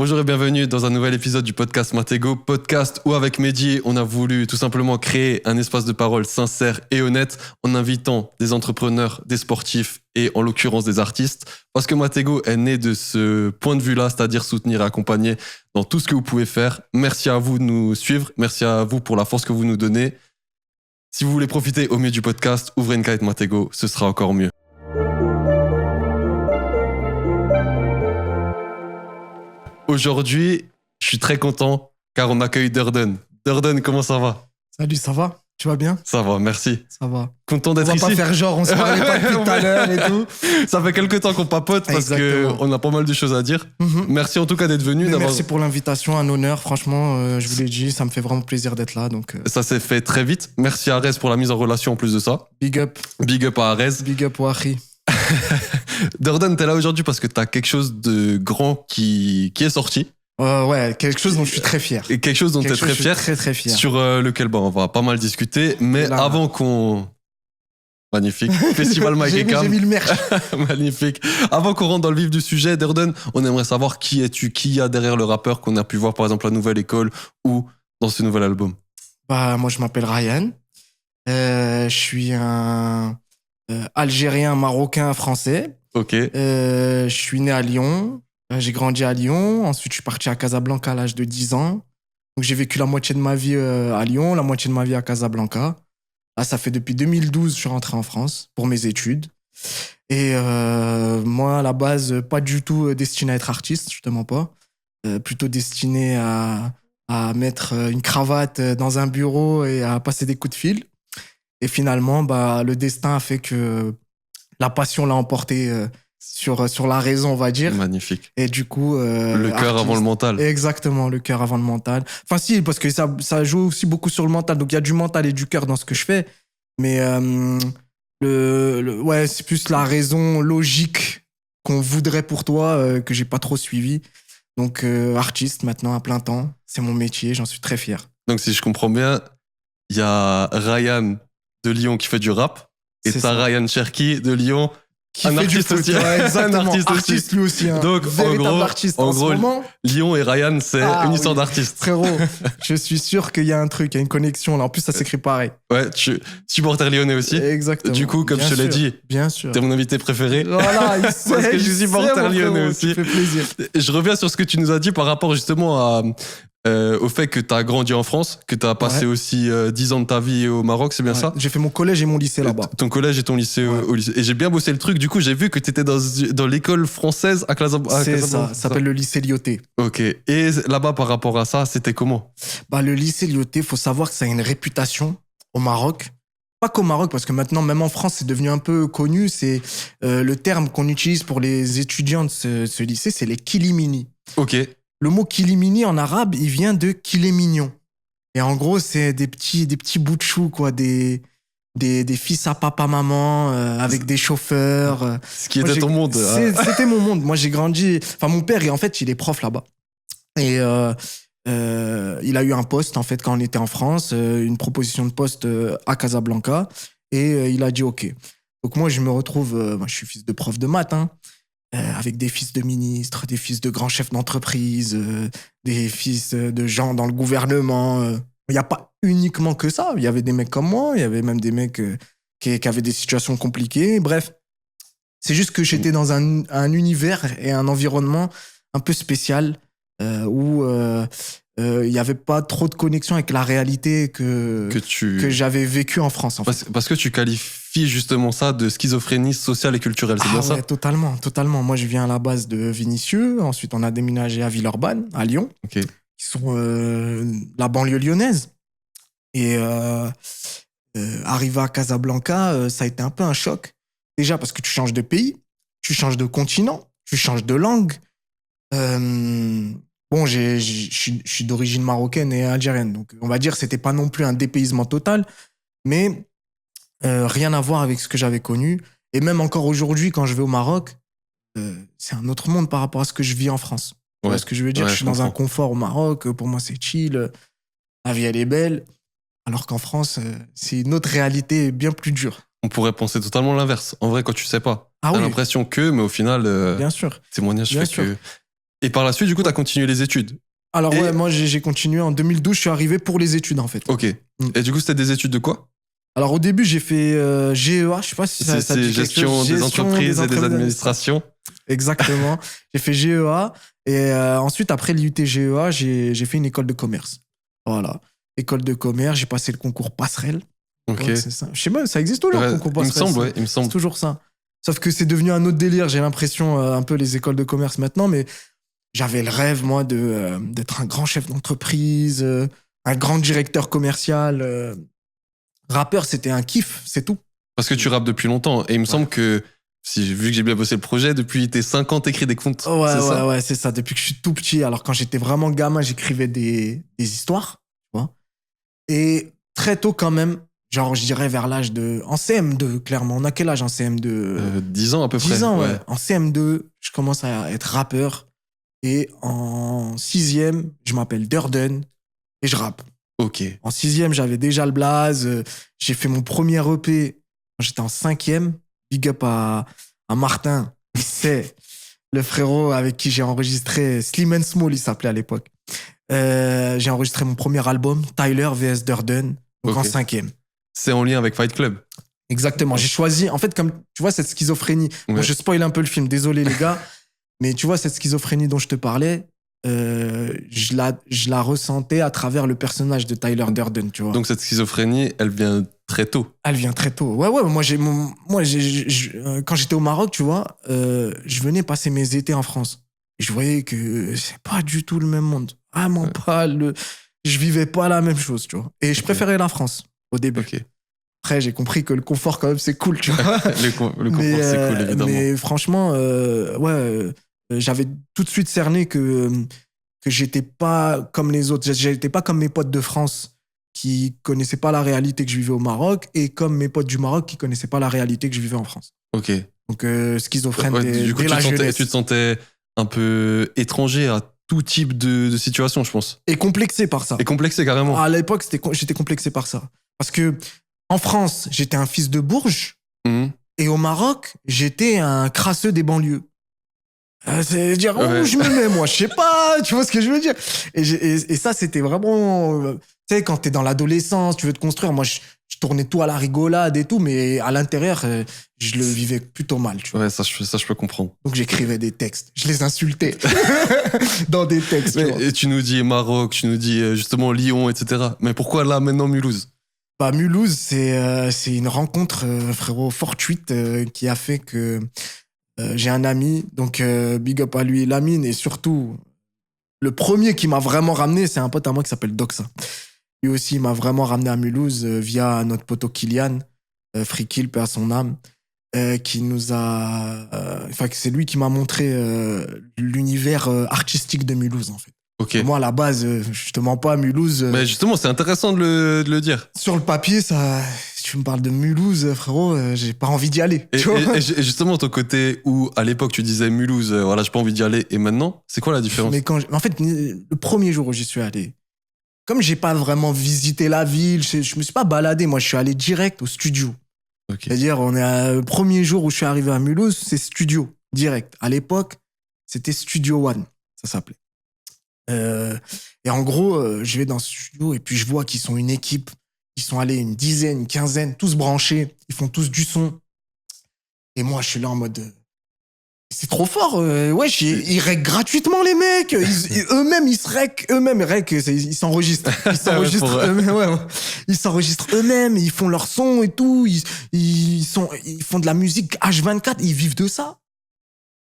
Bonjour et bienvenue dans un nouvel épisode du podcast Matego, podcast où avec Mehdi, on a voulu tout simplement créer un espace de parole sincère et honnête en invitant des entrepreneurs, des sportifs et en l'occurrence des artistes. Parce que Matego est né de ce point de vue-là, c'est-à-dire soutenir et accompagner dans tout ce que vous pouvez faire. Merci à vous de nous suivre, merci à vous pour la force que vous nous donnez. Si vous voulez profiter au mieux du podcast, ouvrez une canette Matego, ce sera encore mieux. Aujourd'hui, je suis très content car on accueille Durden. Durden, comment ça va? Salut, ça va? Tu vas bien? Ça va, merci. Ça va. Content d'être ici. On va pas faire genre, on se parlait pas depuis tout à l'heure et tout. Ça fait quelques temps qu'on papote parce qu'on a pas mal de choses à dire. Merci en tout cas d'être venu. Merci pour l'invitation, un honneur. Franchement, je vous l'ai dit, ça me fait vraiment plaisir d'être là. Donc, Ça s'est fait très vite. Merci à Arès pour la mise en relation en plus de ça. Big up. Big up à Arès. Big up Wahi. Durden, t'es là aujourd'hui parce que t'as quelque chose de grand qui est sorti. Ouais, quelque chose dont je suis très fier. Et quelque chose dont t'es très fier. Très fier. Sur lequel on va pas mal discuter. Mais là, avant qu'on... Magnifique. Festival Mike et Cam. J'ai mis le merch. Magnifique. Avant qu'on rentre dans le vif du sujet, Durden, on aimerait savoir qui es-tu, qui y a derrière le rappeur qu'on a pu voir par exemple à Nouvelle École ou dans ce nouvel album. Moi je m'appelle Ryan. Je suis un Algérien, Marocain, Français. Ok. Je suis né à Lyon. J'ai grandi à Lyon. Ensuite, je suis parti à Casablanca à l'âge de 10 ans. Donc, j'ai vécu la moitié de ma vie à Lyon, la moitié de ma vie à Casablanca. Là, ça fait depuis 2012 que je suis rentré en France pour mes études. Et moi, à la base, pas du tout destiné à être artiste, justement pas. Plutôt destiné à mettre une cravate dans un bureau et à passer des coups de fil. Et finalement, le destin a fait que la passion l'a emporté sur la raison, on va dire. Magnifique. Et du coup... le cœur avant le mental. Exactement, le cœur avant le mental. Enfin si, parce que ça joue aussi beaucoup sur le mental. Donc il y a du mental et du cœur dans ce que je fais. Mais ouais, c'est plus la raison logique qu'on voudrait pour toi que j'ai pas trop suivi. Donc artiste maintenant à plein temps, c'est mon métier, j'en suis très fier. Donc si je comprends bien, il y a Ryan de Lyon qui fait du rap et t'as Ryan Cherki de Lyon qui un fait artiste du foot, aussi. Ouais, exactement. Un artiste Artiste lui aussi. Donc en gros, Lyon et Ryan, c'est une histoire d'artiste. Frérot, je suis sûr qu'il y a un truc, il y a une connexion là. En plus, ça s'écrit pareil. Ouais, tu supporter lyonnais aussi. Exactement. Du coup, comme je te l'ai dit, bien sûr. T'es mon invité préféré. Voilà, il sait. Parce que je suis supporter lyonnais aussi. Ça fait plaisir. Je reviens sur ce que tu nous as dit par rapport justement au fait que tu as grandi en France, que tu as passé aussi 10 ans de ta vie au Maroc, c'est bien ça? J'ai fait mon collège et mon lycée là-bas. Ton collège et ton lycée au lycée. Et j'ai bien bossé le truc, du coup j'ai vu que tu étais dans l'école française à Casablanca. C'est ça s'appelle le lycée Lyoté. Ok. Et là-bas par rapport à ça, c'était comment? Le lycée Lyoté, faut savoir que ça a une réputation au Maroc. Pas qu'au Maroc, parce que maintenant, même en France, c'est devenu un peu connu. C'est le terme qu'on utilise pour les étudiants de ce lycée, c'est les kilimini. Ok. Le mot kilimini en arabe, il vient de qu'il est mignon. Et en gros, c'est des petits bouts de chou, quoi, des fils à papa-maman, avec des chauffeurs. Ce qui était ton monde. C'était mon monde. Moi, j'ai grandi... Enfin, mon père, en fait, il est prof là-bas. Et il a eu un poste, en fait, quand on était en France, une proposition de poste à Casablanca. Et il a dit OK. Donc moi, je me retrouve... je suis fils de prof de maths, avec des fils de ministres, des fils de grands chefs d'entreprise, des fils de gens dans le gouvernement. Il n'y a pas uniquement que ça. Il y avait des mecs comme moi, il y avait même des mecs qui avaient des situations compliquées. Bref, c'est juste que j'étais dans un univers et un environnement un peu spécial où il n'y avait pas trop de connexion avec la réalité que j'avais vécue en France. En fait. Parce que tu qualifies justement ça de schizophrénie sociale et culturelle, c'est bien ça? Ouais, totalement. Moi, je viens à la base de Vénissieux. Ensuite, on a déménagé à Villeurbanne, à Lyon, qui sont la banlieue lyonnaise. Et arrivé à Casablanca, ça a été un peu un choc. Déjà parce que tu changes de pays, tu changes de continent, tu changes de langue. Bon, je suis d'origine marocaine et algérienne, donc on va dire que c'était pas non plus un dépaysement total, mais rien à voir avec ce que j'avais connu. Et même encore aujourd'hui, quand je vais au Maroc, c'est un autre monde par rapport à ce que je vis en France. Tu vois ce que je veux dire? Je suis dans un confort au Maroc, pour moi c'est chill, la vie elle est belle, alors qu'en France, c'est une autre réalité bien plus dure. On pourrait penser totalement l'inverse. En vrai, quand tu sais pas, t'as l'impression que, mais au final, bien sûr. témoignage fait que... Et par la suite, du coup, t'as continué les études. Alors Et- ouais, moi j'ai continué. En 2012, je suis arrivé pour les études en fait. Ok. Et du coup, c'était des études de quoi? Alors au début, j'ai fait GEA, je sais pas si ça C'est dit quelque gestion chose. des entreprises et des entreprises administrations. Exactement. J'ai fait GEA et ensuite après l'IUT GEA, j'ai fait une école de commerce. Voilà. École de commerce, j'ai passé le concours passerelle. Ok. Ouais, c'est ça. Je sais pas, ça existe toujours le Ouais, concours il me passerelle. semble, ouais, il me C'est semble. toujours ça. Sauf que c'est devenu un autre délire, j'ai l'impression, un peu les écoles de commerce maintenant, mais j'avais le rêve, moi, d'être un grand chef d'entreprise, un grand directeur commercial. Rappeur, c'était un kiff, c'est tout. Parce que tu rappes depuis longtemps. Et il me semble que, vu que j'ai bien bossé le projet, depuis tes 5 ans, t'écris des contes. C'est ça? Ouais, c'est ça. Depuis que je suis tout petit. Alors, quand j'étais vraiment gamin, j'écrivais des histoires, tu vois. Et très tôt, quand même, genre, je dirais vers l'âge de. En CM2, clairement. On a quel âge en CM2? 10 ans à peu près. 10 ans, ouais. En CM2, je commence à être rappeur. Et en 6e, je m'appelle Durden et je rappe. Ok. En 6e, j'avais déjà le blaze. J'ai fait mon premier EP quand j'étais en 5e. Big up à Martin. C'est le frérot avec qui j'ai enregistré Slim and Small, il s'appelait à l'époque. J'ai enregistré mon premier album, Tyler vs Durden, donc en Ok. 5e. C'est en lien avec Fight Club. Exactement. J'ai choisi, en fait, comme tu vois, cette schizophrénie. Ouais. Bon, je spoil un peu le film, désolé les gars, mais tu vois, cette schizophrénie dont je te parlais, je la ressentais à travers le personnage de Tyler Durden, tu vois. Donc cette schizophrénie, elle vient très tôt. Elle vient très tôt. Ouais, quand j'étais au Maroc, tu vois, je venais passer mes étés en France. Et je voyais que c'est pas du tout le même monde. Vraiment pas le. Je vivais pas la même chose, tu vois. Et je préférais la France au début. Ok. Après, j'ai compris que le confort, quand même, c'est cool, tu vois. Le confort, c'est cool, évidemment. Mais franchement, j'avais tout de suite cerné que j'étais pas comme les autres. J'étais pas comme mes potes de France qui connaissaient pas la réalité que je vivais au Maroc et comme mes potes du Maroc qui connaissaient pas la réalité que je vivais en France. Ok. Donc, schizophrène Ouais, dès du coup, la tu jeunesse. te sentais un peu étranger à tout type de situation, je pense. Et complexé par ça. Et complexé, carrément. À l'époque, j'étais complexé par ça. Parce que en France, j'étais un fils de Bourges Mhm. et au Maroc, j'étais un crasseux des banlieues. C'est dire, Ouais. où je me mets, moi, je sais pas, tu vois ce que je veux dire. Et ça, c'était vraiment, tu sais, quand t'es dans l'adolescence, tu veux te construire. Moi, je tournais tout à la rigolade et tout, mais à l'intérieur, je le vivais plutôt mal, tu vois. Ouais, ça, je peux comprendre. Donc, j'écrivais des textes. Je les insultais dans des textes, tu vois. Et tu nous dis Maroc, tu nous dis justement Lyon, etc. Mais pourquoi là, maintenant, Mulhouse? Bah, Mulhouse, c'est une rencontre, frérot, fortuite qui a fait que j'ai un ami, donc big up à lui, Lamine, et surtout, le premier qui m'a vraiment ramené, c'est un pote à moi qui s'appelle Doxa. Lui aussi, il m'a vraiment ramené à Mulhouse via notre poteau Kylian, Free Kill, paix à son âme, qui nous a... Enfin, c'est lui qui m'a montré l'univers artistique de Mulhouse, en fait. Ok. Moi, à la base, je te mens pas, Mulhouse... Mais justement, c'est intéressant de le dire. Sur le papier, ça, si tu me parles de Mulhouse, frérot, j'ai pas envie d'y aller. Et, tu vois. et justement, ton côté où à l'époque tu disais Mulhouse, voilà, j'ai pas envie d'y aller, et maintenant, c'est quoi la différence? Mais en fait, le premier jour où j'y suis allé, comme j'ai pas vraiment visité la ville, je me suis pas baladé, moi je suis allé direct au studio. Ok. C'est-à-dire, le premier jour où je suis arrivé à Mulhouse, c'est studio, direct. À l'époque, c'était Studio One, ça s'appelait. Et en gros, je vais dans ce studio et puis je vois qu'ils sont une équipe. Ils sont allés une dizaine, une quinzaine, tous branchés. Ils font tous du son. Et moi, je suis là en mode... c'est trop fort. Wesh, ils rec gratuitement, les mecs. Eux-mêmes, ils se rec. Eux-mêmes, ils s'enregistrent. Ils s'enregistrent Ouais, eux-mêmes. Ouais. Ils s'enregistrent eux-mêmes. Ils font leur son et tout. Ils font de la musique H24. Ils vivent de ça.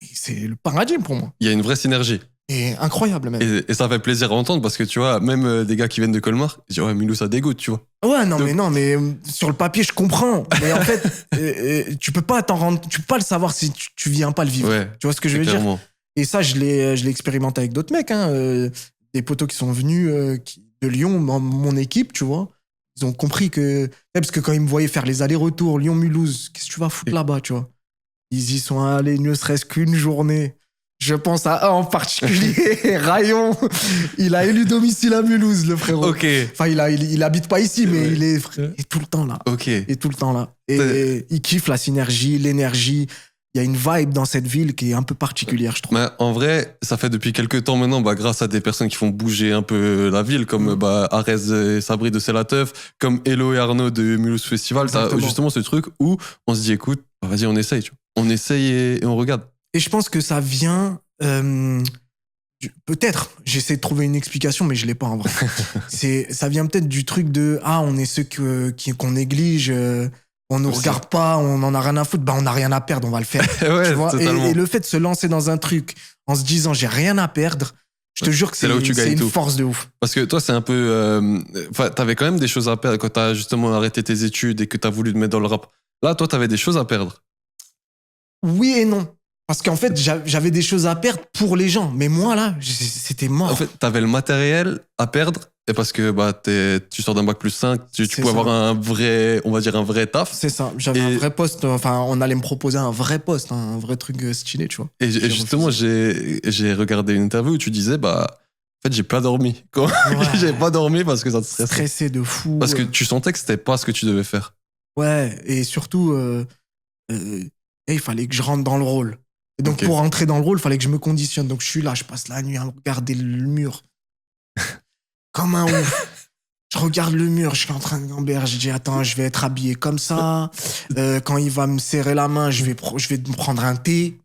Et c'est le paradigme pour moi. Il y a une vraie synergie. Et incroyable, même. Et ça fait plaisir à entendre parce que tu vois, même des gars qui viennent de Colmar, ils disent ouais, Mulhouse, ça dégoûte, tu vois. Ouais, Donc- mais sur le papier, je comprends. Mais en fait, tu peux pas le savoir si tu viens pas le vivre. Ouais. Tu vois ce que je veux dire? Clairement. Et ça, je l'ai expérimenté avec d'autres mecs, hein. Des potos qui sont venus de Lyon, mon équipe, tu vois. Ils ont compris que... Parce que quand ils me voyaient faire les allers-retours Lyon-Mulhouse, qu'est-ce que tu vas foutre là-bas, tu vois? Ils y sont allés ne serait-ce qu'une journée. Je pense à un en particulier, Rayon. Il a élu domicile à Mulhouse, le frérot. Ok. Enfin, il habite pas ici, mais il est tout le temps là. Ok. Et tout le temps là. Et il kiffe la synergie, l'énergie il y a une vibe dans cette ville qui est un peu particulière, je trouve. Mais en vrai, ça fait depuis quelques temps maintenant, grâce à des personnes qui font bouger un peu la ville, comme Arez et Sabri de C'est la Teuf, comme Hello et Arnaud de Mulhouse Festival. T'as Exactement. justement ce truc où on se dit, écoute, vas-y, on essaye. Tu vois. On essaye et on regarde. Et je pense que ça vient... peut-être, j'essaie de trouver une explication, mais je l'ai pas en vrai. Ça vient peut-être du truc de on est ceux qu'on néglige, on nous regarde pas, on en a rien à foutre, on n'a rien à perdre, on va le faire. Ouais, tu vois, totalement. et le fait de se lancer dans un truc en se disant j'ai rien à perdre, je te jure que C'est là où tu gagnes c'est une tout. force de ouf. Parce que toi, c'est un peu. T'avais quand même des choses à perdre quand t'as justement arrêté tes études et que t'as voulu te mettre dans le rap. Là, toi, t'avais des choses à perdre. Oui et non. Parce qu'en fait, j'avais des choses à perdre pour les gens. Mais moi, là, c'était mort. En fait, t'avais le matériel à perdre. Et parce que tu sors d'un bac plus 5, tu pouvais avoir un vrai taf. C'est ça. J'avais un vrai poste. Enfin, on allait me proposer un vrai poste, un vrai truc stylé, tu vois. Et justement, j'ai regardé une interview où tu disais, en fait, j'ai pas dormi. Ouais. J'ai pas dormi parce que ça te stressait. Stressé de fou. Parce que tu sentais que c'était pas ce que tu devais faire. Ouais, et surtout, il fallait que je rentre dans le rôle. Et donc, pour rentrer dans le rôle, il fallait que je me conditionne. Donc, je suis là, je passe la nuit à regarder le mur. Comme un ouf. Je regarde le mur, je suis en train de gamberger. Je dis, attends, je vais être habillé comme ça. Quand il va me serrer la main, je vais me prendre un thé.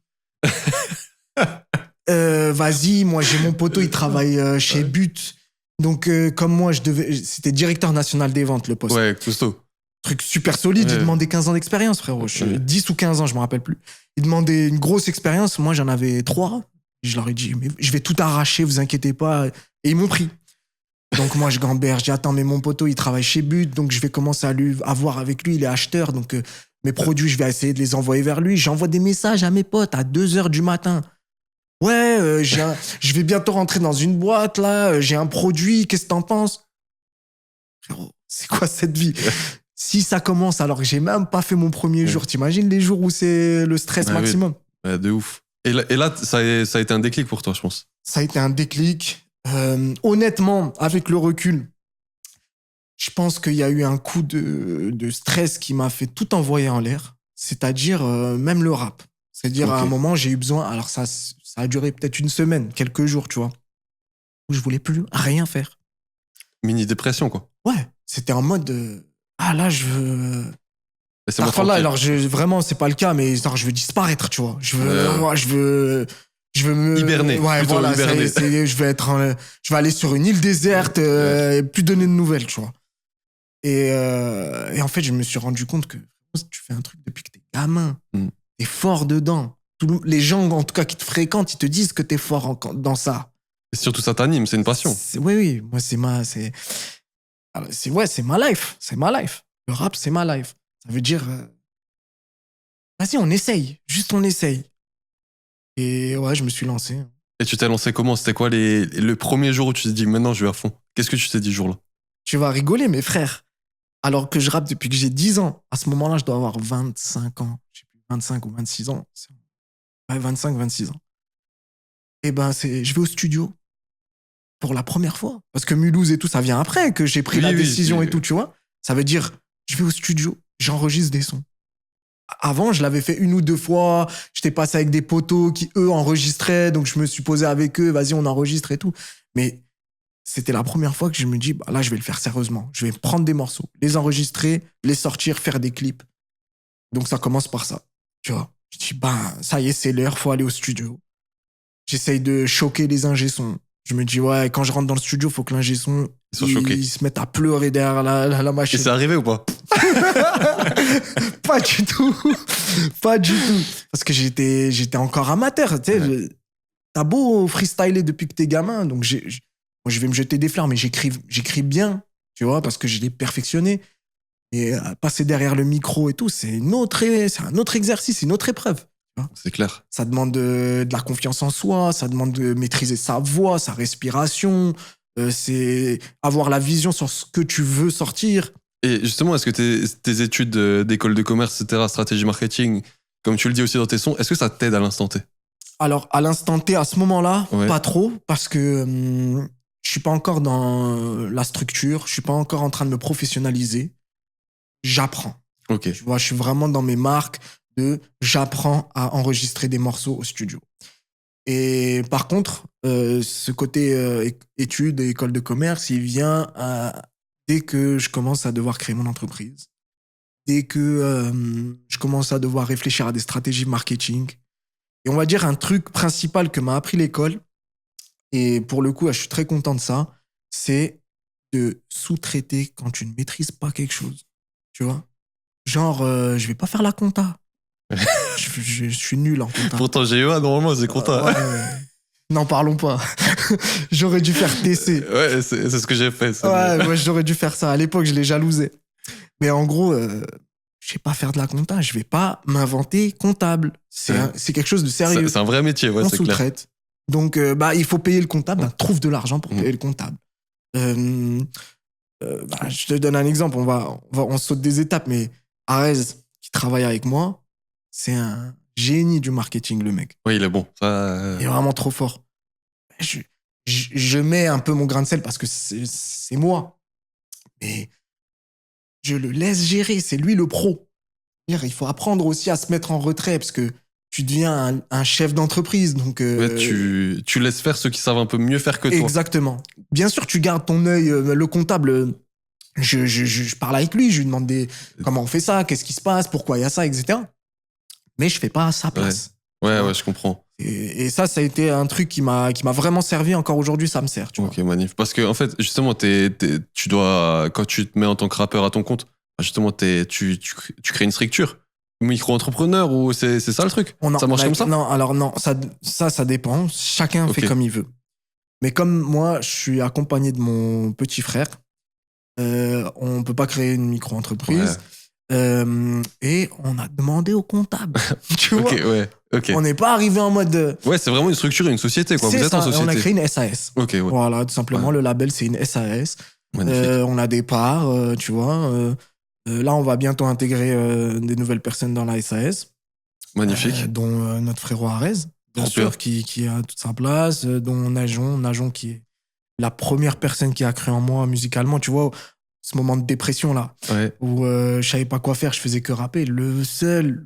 Vas-y, moi, j'ai mon poteau, il travaille chez But. Donc, comme moi, c'était directeur national des ventes, le poste. Ouais, costaud. Truc super solide, il demandait 15 ans d'expérience, frérot. 10 ou 15 ans, je me rappelle plus. Il demandait une grosse expérience, moi j'en avais 3. Je leur ai dit, mais je vais tout arracher, vous inquiétez pas. Et ils m'ont pris. Donc moi je gamberge, je dis, attends, mais mon poteau il travaille chez But, donc je vais commencer à voir avec lui, il est acheteur, donc mes produits, je vais essayer de les envoyer vers lui. J'envoie des messages à mes potes à 2h du matin. Ouais, je vais bientôt rentrer dans une boîte, là, j'ai un produit, qu'est-ce que t'en penses? Frérot, c'est quoi cette vie? Si ça commence alors que j'ai même pas fait mon premier jour, t'imagines les jours où c'est le stress maximum? Oui. Ouais, de ouf. Et là ça a été un déclic pour toi, je pense. Ça a été un déclic. Honnêtement, avec le recul, je pense qu'il y a eu un coup de stress qui m'a fait tout envoyer en l'air. C'est-à-dire même le rap. C'est-à-dire à un moment, j'ai eu besoin... Alors ça a duré peut-être une semaine, quelques jours, tu vois, où je voulais plus rien faire. Mini-dépression, quoi. Ouais, c'était en mode... là, je veux... Parfois là, alors, vraiment, c'est pas le cas, mais genre, je veux disparaître, tu vois. Je veux me... Hiberner. Ouais, voilà, hiberner. je vais aller sur une île déserte et plus donner de nouvelles, tu vois. Et en fait, je me suis rendu compte que tu fais un truc depuis que t'es gamin. T'es fort dedans. Les gens, en tout cas, qui te fréquentent, ils te disent que t'es fort dans ça. Et surtout, ça t'anime, c'est une passion. Oui. Moi, c'est ma life. C'est ma life. Le rap, c'est ma life. Ça veut dire, vas-y, on essaye. Juste, on essaye. Et ouais, je me suis lancé. Et tu t'es lancé comment? C'était quoi le premier jour où tu t'es dit, maintenant, je vais à fond? Qu'est-ce que tu t'es dit ce jour-là? Tu vas rigoler, mes frères. Alors que je rappe depuis que j'ai 10 ans. À ce moment-là, je dois avoir 25 ans. Je sais plus, 25 ou 26 ans. Ouais, 25, 26 ans. Et je vais au studio pour la première fois. Parce que Mulhouse et tout, ça vient après que j'ai pris la décision et tout, tu vois. Ça veut dire, je vais au studio, j'enregistre des sons. Avant, je l'avais fait 1 ou 2 fois. J'étais passé avec des potos qui, eux, enregistraient. Donc, je me suis posé avec eux. Vas-y, on enregistre et tout. Mais c'était la première fois que je me dis, là, je vais le faire sérieusement. Je vais prendre des morceaux, les enregistrer, les sortir, faire des clips. Donc, ça commence par ça. Tu vois. Je dis, ça y est, c'est l'heure. Faut aller au studio. J'essaye de choquer les ingé-sons. Je me dis, ouais, quand je rentre dans le studio, faut que l'ingé-son, ils se mettent à pleurer derrière la machine. Et c'est arrivé ou pas? Pas du tout. Pas du tout. Parce que j'étais encore amateur. Tu sais, t'as beau freestyler depuis que t'es gamin. Donc, moi, je vais me jeter des fleurs, mais j'écris bien, tu vois, parce que je l'ai perfectionné. Et passer derrière le micro et tout, c'est un autre exercice, une autre épreuve. C'est clair. Ça demande de la confiance en soi, ça demande de maîtriser sa voix, sa respiration, c'est avoir la vision sur ce que tu veux sortir. Et justement, est-ce que tes études d'école de commerce, etc., stratégie marketing, comme tu le dis aussi dans tes sons, est-ce que ça t'aide à l'instant T? Alors, à l'instant T, à ce moment-là, pas trop, parce que je suis pas encore dans la structure, je suis pas encore en train de me professionnaliser. J'apprends. Ok. Tu vois, je suis vraiment dans mes marques, j'apprends à enregistrer des morceaux au studio. Et par contre, ce côté études et école de commerce, il vient dès que je commence à devoir créer mon entreprise, dès que je commence à devoir réfléchir à des stratégies marketing. Et on va dire un truc principal que m'a appris l'école, et pour le coup, je suis très content de ça, c'est de sous-traiter quand tu ne maîtrises pas quelque chose. Tu vois? Genre, je vais pas faire la compta. Je suis nul en compta. Pourtant, GEA, normalement, c'est compta. Ouais. N'en parlons pas. J'aurais dû faire TC. Ouais, c'est ce que j'ai fait. Ouais, j'aurais dû faire ça. À l'époque, je les jalousais. Mais en gros, je sais pas faire de la compta. Je vais pas m'inventer comptable. C'est quelque chose de sérieux. C'est un vrai métier, ouais, on c'est clair. sous-traite. Donc, il faut payer le comptable. Trouve de l'argent pour payer le comptable. Je te donne un exemple. On saute des étapes, mais Arez, qui travaille avec moi, c'est un génie du marketing, le mec. Oui, il est bon. Ça, Il est vraiment trop fort. Je mets un peu mon grain de sel parce que c'est moi. Mais je le laisse gérer. C'est lui le pro. Il faut apprendre aussi à se mettre en retrait parce que tu deviens un chef d'entreprise. Donc, ouais, tu laisses faire ceux qui savent un peu mieux faire que toi. Exactement. Bien sûr, tu gardes ton œil. Le comptable, je parle avec lui. Je lui demande comment on fait ça, qu'est-ce qui se passe, pourquoi il y a ça, etc. Mais je fais pas à sa place. Ouais, je comprends. Et ça a été un truc qui m'a vraiment servi. Encore aujourd'hui, ça me sert. Tu vois. Ok, magnifique. Parce que, en fait, justement, tu dois, quand tu te mets en tant que rappeur à ton compte, justement, tu crées une structure. Micro-entrepreneur ou c'est ça le truc? Ça marche comme ça? Non, alors non, ça dépend. Chacun fait comme il veut. Mais comme moi, je suis accompagné de mon petit frère, on peut pas créer une micro-entreprise. Et on a demandé au comptable. Tu vois? Ok. On n'est pas arrivé en mode. Ouais, c'est vraiment une structure, une société, quoi. Vous êtes en société. On a créé une SAS. Ok, ouais. Voilà, tout simplement, le label, c'est une SAS. On a des parts, tu vois. Là, on va bientôt intégrer des nouvelles personnes dans la SAS. Magnifique. Dont notre frérot Arez, bien sûr, qui a toute sa place, dont Najon, qui est la première personne qui a cru en moi musicalement, tu vois, ce moment de dépression là, où je savais pas quoi faire, je faisais que rapper. Le seul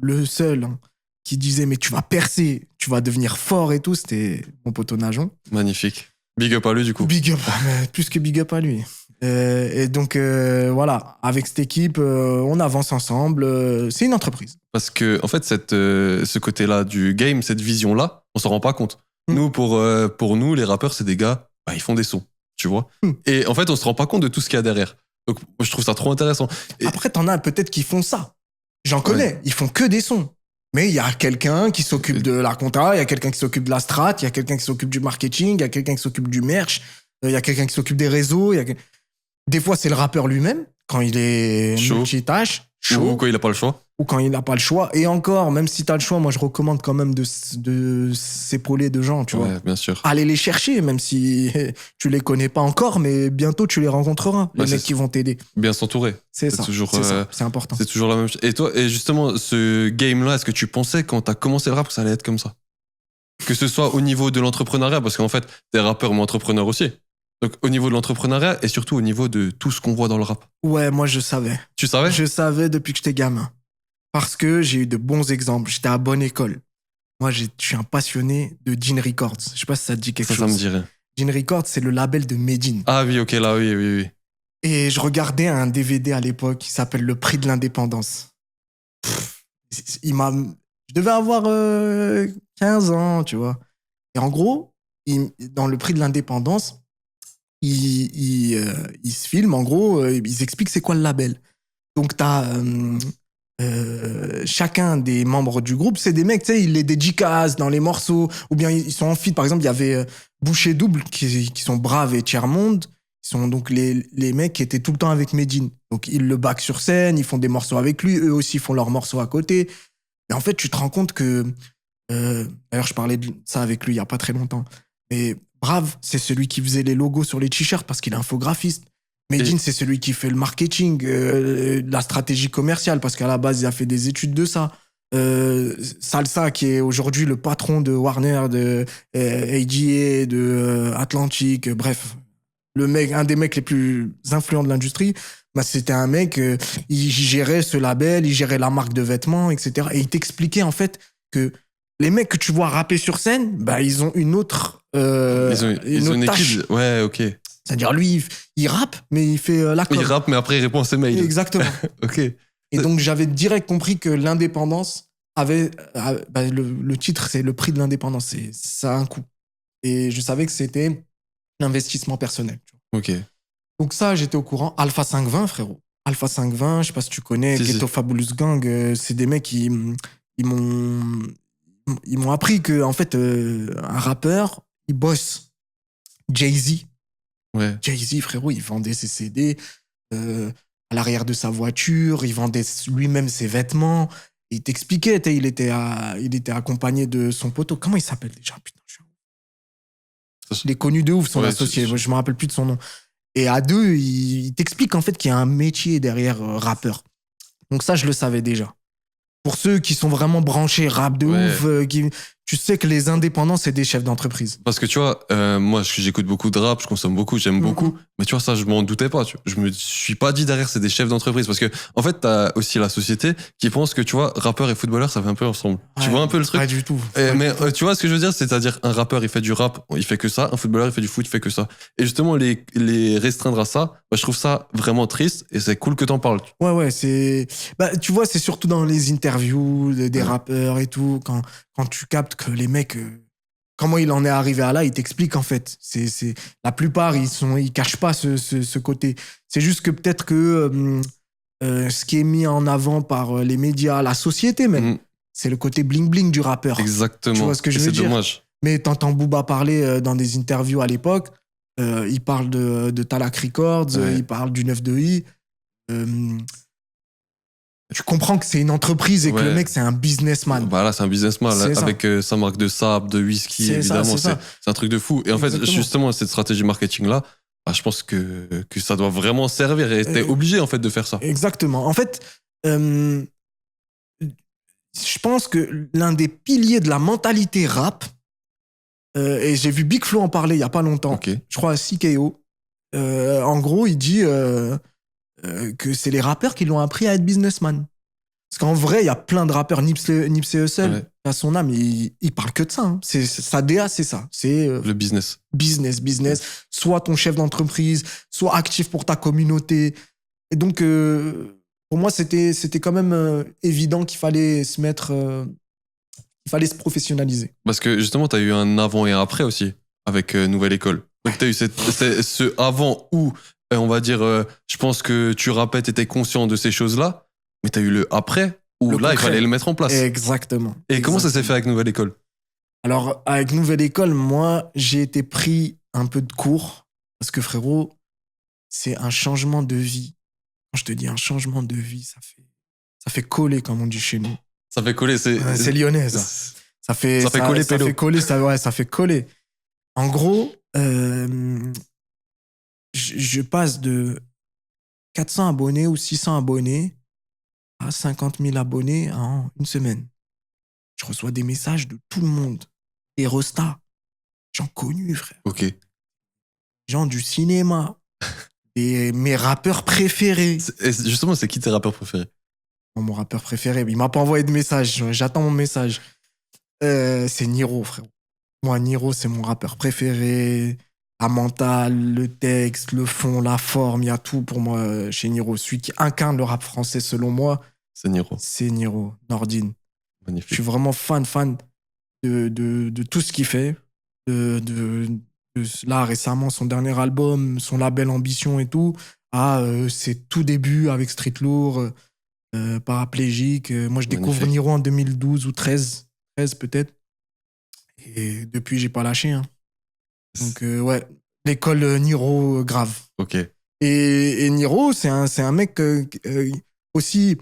qui disait mais tu vas percer, tu vas devenir fort et tout, c'était mon poteau Najon. Magnifique. Big up à lui du coup. Big up, mais plus que big up à lui. Et donc voilà, avec cette équipe, on avance ensemble. C'est une entreprise. Parce que en fait, ce côté-là du game, cette vision-là, on s'en rend pas compte. Nous, pour nous, les rappeurs, c'est des gars, ils font des sons, tu vois. Et en fait, on se rend pas compte de tout ce qu'il y a derrière. Donc, je trouve ça trop intéressant. Après, t'en as peut-être qui font ça. J'en connais. Ils font que des sons. Mais il y a quelqu'un qui s'occupe de la compta, il y a quelqu'un qui s'occupe de la strat, il y a quelqu'un qui s'occupe du marketing, il y a quelqu'un qui s'occupe du merch, il y a quelqu'un qui s'occupe des réseaux. Des fois, c'est le rappeur lui-même, quand il est multitâche, chaud. Ou quand il n'a pas le choix. Ou quand il n'a pas le choix. Et encore, même si tu as le choix, moi, je recommande quand même de s'épauler de gens, tu vois. Bien sûr. Aller les chercher, même si tu les connais pas encore, mais bientôt, tu les rencontreras, les mecs qui vont t'aider. Bien s'entourer. C'est ça, c'est important. C'est toujours la même chose. Et toi, et justement, ce game-là, est-ce que tu pensais quand tu as commencé le rap que ça allait être comme ça? Que ce soit au niveau de l'entrepreneuriat, parce qu'en fait, t'es rappeur mais entrepreneur aussi. Donc au niveau de l'entrepreneuriat et surtout au niveau de tout ce qu'on voit dans le rap. Ouais, moi je savais. Tu savais? Je savais depuis que j'étais gamin. Parce que j'ai eu de bons exemples. J'étais à bonne école. Moi, je suis un passionné de Gin Records. Je sais pas si ça te dit quelque chose. Ça me dirait. Gin Records, c'est le label de Medine. Ah oui, ok, là, oui. Et je regardais un DVD à l'époque qui s'appelle Le Prix de l'Indépendance. Je devais avoir 15 ans, tu vois. Et en gros, dans Le Prix de l'Indépendance, ils se filment, en gros, ils expliquent c'est quoi le label. Donc, t'as chacun des membres du groupe, c'est des mecs, tu sais, ils les dédicacent dans les morceaux, ou bien ils sont en feat. Par exemple, il y avait Boucher Double, qui sont Brave et Tiers-Monde. Ils sont donc les mecs qui étaient tout le temps avec Medine. Donc, ils le backent sur scène, ils font des morceaux avec lui, eux aussi font leurs morceaux à côté. Et en fait, tu te rends compte que... d'ailleurs, je parlais de ça avec lui il n'y a pas très longtemps. Mais Brave, c'est celui qui faisait les logos sur les t-shirts parce qu'il est infographiste. Medine, c'est celui qui fait le marketing, la stratégie commerciale, parce qu'à la base, il a fait des études de ça. Salsa, qui est aujourd'hui le patron de Warner, de AGA, de Atlantic, bref, un des mecs les plus influents de l'industrie. Bah, c'était un mec, il gérait ce label, il gérait la marque de vêtements, etc. Et il t'expliquait en fait que les mecs que tu vois rapper sur scène, bah, ils ont une autre, Ils ont une tâche. équipe. Ouais, ok. C'est-à-dire, lui, il rappe, mais il fait la com. Il rappe, mais après, il répond à ses mails. Exactement. Ok. Et donc, j'avais direct compris que l'indépendance avait. Bah, le titre, c'est le prix de l'indépendance. Ça a un coût. Et je savais que c'était l'investissement personnel. Tu vois. Ok. Donc, ça, j'étais au courant. Alpha 520, frérot. Alpha 520, je sais pas si tu connais, Si, Ghetto si. Fabulous Gang, c'est des mecs qui ils m'ont appris que, en fait, un rappeur, il bosse. Jay-Z. Ouais. Jay-Z, frérot, il vendait ses CD à l'arrière de sa voiture, il vendait lui-même ses vêtements. Il t'expliquait, il était accompagné de son poteau. Comment il s'appelle déjà? Putain, il est connu de ouf, son Ouais, associé. Je me rappelle plus de son nom. Et à deux, il t'explique en fait qu'il y a un métier derrière rappeur. Donc ça, je le savais déjà. Pour ceux qui sont vraiment branchés rap de Ouais. ouf, tu sais que les indépendants, c'est des chefs d'entreprise. Parce que tu vois, moi, j'écoute beaucoup de rap, je consomme beaucoup, j'aime beaucoup. Mais tu vois, ça, je m'en doutais pas. Tu vois. Je me suis pas dit derrière, c'est des chefs d'entreprise. Parce que, en fait, t'as aussi la société qui pense que, tu vois, rappeur et footballeur, ça va un peu ensemble. Tu vois un peu le truc? Pas du tout. Tu vois ce que je veux dire? C'est-à-dire, un rappeur, il fait du rap, il fait que ça. Un footballeur, il fait du foot, il fait que ça. Et justement, les restreindre à ça, bah, je trouve ça vraiment triste. Et c'est cool que t'en parles. Ouais, c'est. Bah, tu vois, c'est surtout dans les interviews des rappeurs et tout, quand tu captes que les mecs. Comment il en est arrivé à là, il t'explique en fait. La plupart, ils cachent pas ce côté. C'est juste que peut-être que ce qui est mis en avant par les médias, la société même, c'est le côté bling-bling du rappeur. Exactement. Tu vois ce que je veux dire? C'est dommage. Mais t'entends Booba parler dans des interviews à l'époque, il parle de Talak Records, il parle du 9-2i. Tu comprends que c'est une entreprise et que le mec, c'est un businessman. Bah là, c'est un businessman là, avec sa marque de sable, de whisky, évidemment. C'est un truc de fou. Et en fait, justement, cette stratégie marketing-là, bah, je pense que ça doit vraiment servir et t'es obligé, en fait, de faire ça. Exactement. En fait, je pense que l'un des piliers de la mentalité rap, et j'ai vu Big Flo en parler il y a pas longtemps, je crois à CKO, en gros, il dit que c'est les rappeurs qui l'ont appris à être businessman. Parce qu'en vrai, il y a plein de rappeurs. Nipsey Hussle, à son âme, il parle que de ça. Hein. Sa DA, c'est ça. C'est le business. Business. Soit ton chef d'entreprise, soit actif pour ta communauté. Et donc, pour moi, c'était quand même évident qu'il fallait se mettre... il fallait se professionnaliser. Parce que justement, tu as eu un avant et un après aussi, avec Nouvelle École. Donc, tu as eu ce avant où, on va dire, je pense que tu rappelles, tu étais conscient de ces choses-là. Mais t'as eu le après, où là, concret. Il fallait le mettre en place. Exactement. Et comment ça s'est fait avec Nouvelle École? Alors, avec Nouvelle École, moi, j'ai été pris un peu de cours. Parce que frérot, c'est un changement de vie. Quand je te dis un changement de vie, ça fait coller, comme on dit chez nous. Ça fait coller, c'est lyonnais, ça. Ça fait coller, ça fait coller, ça fait coller. En gros, je passe de 400 abonnés ou 600 abonnés à 50 000 abonnés en une semaine. Je reçois des messages de tout le monde. Des restas. Gens connus, frère. Ok. Gens du cinéma. Mes rappeurs préférés. Justement, c'est qui tes rappeurs préférés? Mon rappeur préféré, il m'a pas envoyé de message. J'attends mon message. C'est Niro, frère. Moi, Niro, c'est mon rappeur préféré. La mentale, le texte, le fond, la forme, il y a tout pour moi chez Niro. Celui qui incarne le rap français, selon moi, c'est Niro. C'est Niro, Nordine. Magnifique. Je suis vraiment fan de tout ce qu'il fait. Là, récemment, son dernier album, son label Ambition et tout. C'est tout début avec Street Lourd, Paraplégique. Moi, je découvre Niro en 2012 ou 13 peut-être. Et depuis, j'ai pas lâché. Hein. Donc, ouais, l'école Niro, grave. Ok. Et Niro, c'est un mec aussi...